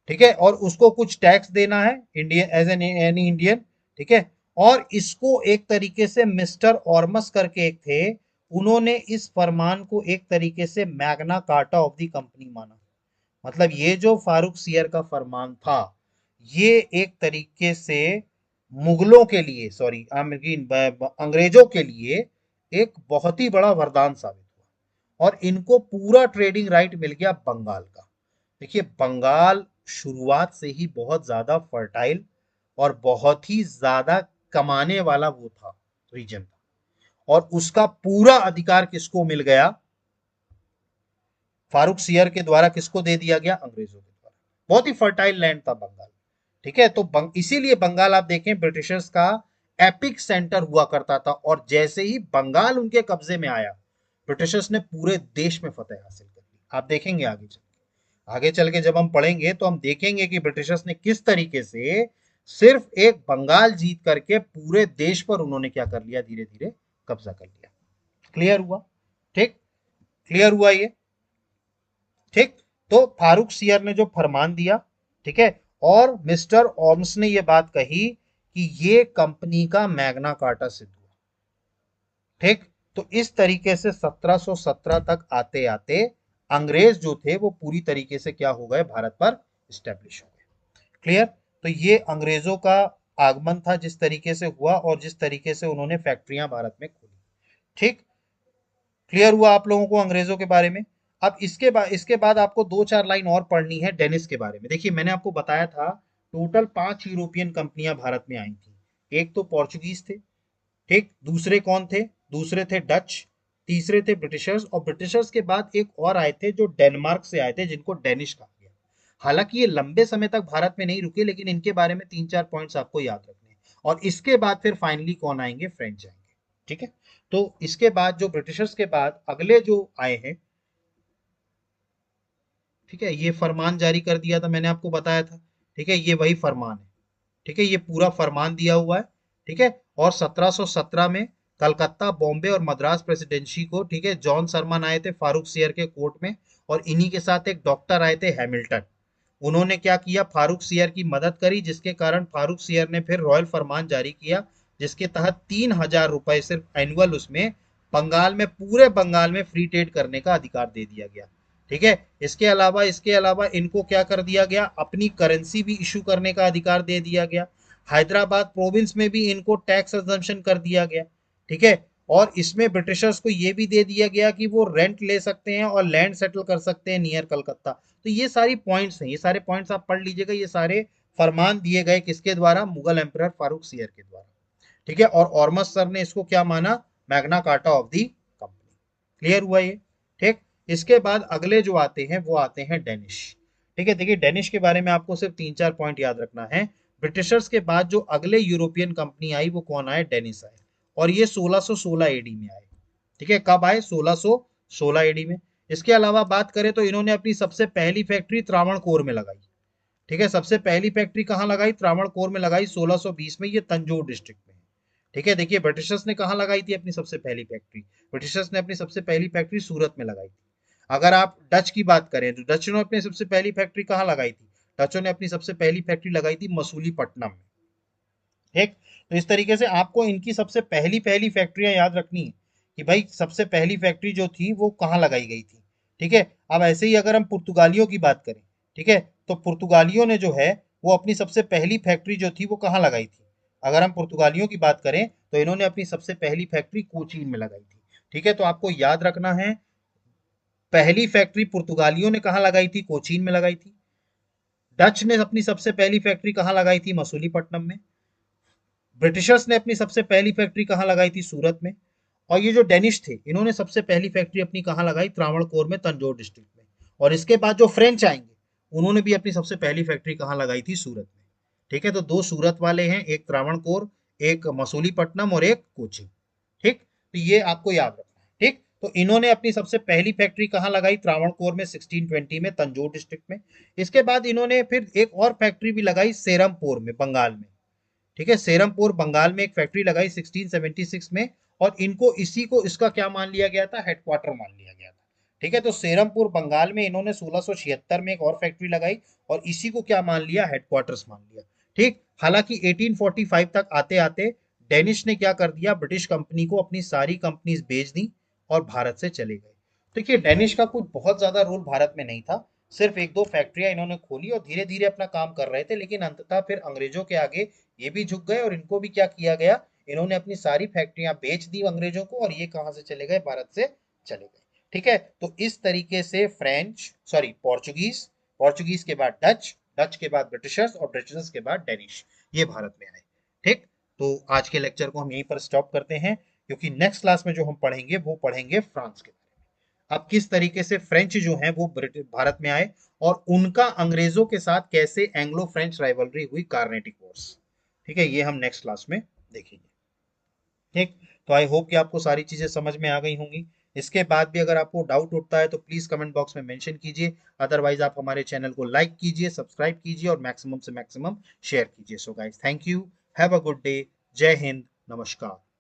ठीक है। और उसको कुछ टैक्स देना है Indian as an any Indian. ठीक है। और इसको एक तरीके से मिस्टर ऑर्मस करके एक थे, उन्होंने इस फरमान को एक तरीके से Magna carta of the company माना। मतलब ये जो फारूक सियर का फरमान था, ये एक तरीके से मुगलों के लिए, सॉरी अंग्रेजों के लिए एक बहुत ही बड़ा वरदान साबित हुआ और इनको पूरा ट्रेडिंग राइट मिल गया बंगाल का। देखिए बंगाल शुरुआत से ही बहुत ज्यादा फर्टाइल और बहुत ही ज्यादा कमाने वाला वो था, रीजन था। और उसका पूरा अधिकार किसको मिल गया? फारूक सियर के द्वारा किसको दे दिया गया? अंग्रेजों के द्वारा। बहुत ही फर्टाइल लैंड था बंगाल। ठीक है। तो इसीलिए बंगाल आप देखें ब्रिटिशर्स का एपिक सेंटर हुआ करता था और जैसे ही बंगाल उनके कब्जे में आया, ब्रिटिशर्स ने पूरे देश में फतेह हासिल कर ली। आप देखेंगे आगे चल के जब हम पढ़ेंगे तो हम देखेंगे कि ब्रिटिशर्स ने किस तरीके से सिर्फ एक बंगाल जीत करके पूरे देश पर उन्होंने क्या कर लिया, धीरे धीरे कब्जा कर लिया। क्लियर हुआ? ठीक। क्लियर हुआ ये? ठीक। तो फारूक सियर ने जो फरमान दिया, ठीक है, और मिस्टर ओम्स ने ये बात कही कि ये कंपनी का मैग्ना कार्टा सिद्ध हुआ। ठीक। तो इस तरीके से 1717 तक आते आते अंग्रेज जो थे वो पूरी तरीके से क्या हो गए, भारत पर स्टैब्लिश हो गए। क्लियर? तो ये अंग्रेजों का आगमन था जिस तरीके से हुआ और जिस तरीके से उन्होंने फैक्ट्रियां भारत में खोली। ठीक। क्लियर हुआ आप लोगों को अंग्रेजों के बारे में? अब इसके बाद आपको 2-4 लाइन और पढ़नी है डेनिस के बारे में। देखिए मैंने आपको बताया था टोटल 5 यूरोपियन कंपनियां भारत में आई थी। एक तो पोर्चुगीज थे, ठीक, दूसरे कौन थे? दूसरे थे डच, तीसरे थे ब्रिटिशर्स, और ब्रिटिशर्स के बाद एक और आए थे जो डेनमार्क से आए थे, जिनको डेनिश कहा गया। हालांकि ये लंबे समय तक भारत में नहीं रुके, लेकिन इनके बारे में 3-4 पॉइंट्स आपको याद रखने हैं। और इसके बाद फिर फाइनली कौन आएंगे? फ्रेंच आएंगे। ठीक है। तो इसके बाद जो ब्रिटिशर्स के बाद अगले जो आए हैं, ठीक है, ये फरमान जारी कर दिया था, मैंने आपको बताया था। ठीक है, ये वही फरमान है। ठीक है, ये पूरा फरमान दिया हुआ है। ठीक है। और 1717 में कलकत्ता, बॉम्बे और मद्रास प्रेसिडेंसी को, ठीक है, जॉन सरमन आए थे फारूक सियर के कोर्ट में, और इन्हीं के साथ एक डॉक्टर आए थे हैमिल्टन। उन्होंने क्या किया? फारूक सियर की मदद करी, जिसके कारण फारूक सियर ने फिर रॉयल फरमान जारी किया, जिसके तहत 3,000 रुपए सिर्फ एनुअल उसमें बंगाल में, पूरे बंगाल में फ्री ट्रेड करने का अधिकार दे दिया गया। ठीक है। इसके अलावा इनको क्या कर दिया गया? अपनी करेंसी भी इशू करने का अधिकार दे दिया गया। हैदराबाद प्रोविंस में भी इनको टैक्स एग्जम्पशन कर दिया गया। ठीक है। और इसमें ब्रिटिशर्स को यह भी दे दिया गया कि वो रेंट ले सकते हैं और लैंड सेटल कर सकते हैं नियर कलकत्ता। तो ये सारी पॉइंट्स हैं, ये सारे पॉइंट्स आप पढ़ लीजिएगा। ये सारे फरमान दिए गए किसके द्वारा? मुगल एम्परर फारूक सियर के द्वारा। ठीक है। और ऑर्मस सर ने इसको क्या माना? Magna carta of the company. Clear हुआ ये? ठीक। इसके बाद अगले जो आते हैं वो आते हैं डेनिश। ठीक है। देखिए डेनिश के बारे में आपको सिर्फ 3-4 पॉइंट याद रखना है। ब्रिटिशर्स के बाद जो अगले यूरोपियन कंपनी आई वो कौन आए? डेनिस आए। और ये 1616 एडी में आए। ठीक है। कब आए? 1616 एडी में। इसके अलावा बात करें तो इन्होंने अपनी सबसे पहली फैक्ट्री त्रावणकोर में लगाई। ठीक है। सबसे पहली फैक्ट्री कहां लगाई? त्रावणकोर में लगाई 1620 में। ये तंजौर डिस्ट्रिक्ट में। ठीक है। देखिए ब्रिटिशर्स ने कहां लगाई थी अपनी सबसे पहली फैक्ट्री? ब्रिटिशर्स ने अपनी सबसे पहली फैक्ट्री सूरत में लगाई थी। अगर आप डच की बात करें तो डच ने अपनी सबसे पहली फैक्ट्री कहां लगाई थी? डचों ने अपनी सबसे पहली फैक्ट्री लगाई थी मसूलीपट्टनम में। ठीक। तो इस तरीके से आपको इनकी सबसे पहली पहली फैक्ट्रियां याद रखनी है कि भाई सबसे पहली फैक्ट्री जो थी वो कहाँ लगाई गई थी। ठीक है। अब ऐसे ही अगर हम पुर्तगालियों की बात करें, ठीक है, तो पुर्तगालियों ने जो है वो अपनी सबसे पहली फैक्ट्री जो थी वो कहाँ लगाई थी? अगर हम पुर्तगालियों की बात करें तो इन्होंने अपनी सबसे पहली फैक्ट्री कोचीन में लगाई थी। ठीक है। तो आपको याद रखना है, पहली फैक्ट्री पुर्तगालियों ने कहाँ लगाई थी? कोचीन में लगाई थी। डच ने अपनी सबसे पहली फैक्ट्री कहाँ लगाई थी? मसूलीपट्टनम में। ब्रिटिशर्स ने अपनी सबसे पहली फैक्ट्री कहाँ लगाई थी? सूरत में। और ये जो डेनिश थे, इन्होंने सबसे पहली फैक्ट्री अपनी कहाँ लगाई? त्रावणकोर में, तंजौर डिस्ट्रिक्ट में। और इसके बाद जो फ्रेंच आएंगे, उन्होंने भी अपनी सबसे पहली फैक्ट्री कहाँ लगाई थी? सूरत में। ठीक है, तो दो सूरत वाले हैं, एक त्रावणकोर, एक मसूलीपट्टनम और एक कोची। ठीक, तो ये आपको याद रखना है। ठीक, तो इन्होंने अपनी सबसे पहली फैक्ट्री कहाँ लगाई? त्रावणकोर में 1620 में, तंजौर डिस्ट्रिक्ट में। इसके बाद इन्होंने फिर एक और फैक्ट्री भी लगाई सेरमपुर में, बंगाल में। ठीक है, सेरमपुर बंगाल में एक फैक्ट्री लगाई 1676 में। और इनको इसी को इसका क्या मान लिया गया था? हेडक्वार्टर मान लिया गया था। ठीक है, तो सेरमपुर बंगाल में इन्होंने 1676 में एक और फैक्ट्री लगाई और इसी को क्या मान लिया? हेडक्वार्टर्स मान लिया। ठीक, हालांकि 1845 तक आते आते डेनिश ने क्या कर दिया? ब्रिटिश कंपनी को अपनी सारी कंपनीज बेच दी और भारत से चले गए। देखिए, डेनिश का कुछ बहुत ज्यादा रोल भारत में नहीं था। सिर्फ एक दो फैक्ट्रियां इन्होंने खोली और धीरे धीरे अपना काम कर रहे थे, लेकिन अंततः फिर अंग्रेजों के आगे ये भी झुक गए और इनको भी क्या किया गया? इन्होंने अपनी सारी फैक्ट्रियां बेच दी अंग्रेजों को और ये कहां से चले गए? भारत से चले गए। ठीक है, तो इस तरीके से फ्रेंच, सॉरी पोर्चुगीज, पोर्चुगीज के बाद डच, डच के बाद ब्रिटिशर्स और ब्रिटिशर्स के बाद डेनिश, ये भारत में आए। ठीक, तो आज के लेक्चर को हम यहीं पर स्टॉप करते हैं, क्योंकि नेक्स्ट क्लास में जो हम पढ़ेंगे वो पढ़ेंगे फ्रांस के बारे में। अब किस तरीके से फ्रेंच जो है वो भारत में आए और उनका अंग्रेजों के साथ कैसे एंग्लो फ्रेंच राइवलरी हुई, कार्नेटिक वॉर्स। ठीक है, ये हम नेक्स्ट क्लास में देखेंगे। ठीक, तो आई होप कि आपको सारी चीजें समझ में आ गई होंगी। इसके बाद भी अगर आपको डाउट उठता है तो प्लीज कमेंट बॉक्स में मेंशन कीजिए। अदरवाइज आप हमारे चैनल को लाइक कीजिए, सब्सक्राइब कीजिए और मैक्सिमम से मैक्सिमम शेयर कीजिए। So guys, thank you, have a good day, जय हिंद, नमस्कार।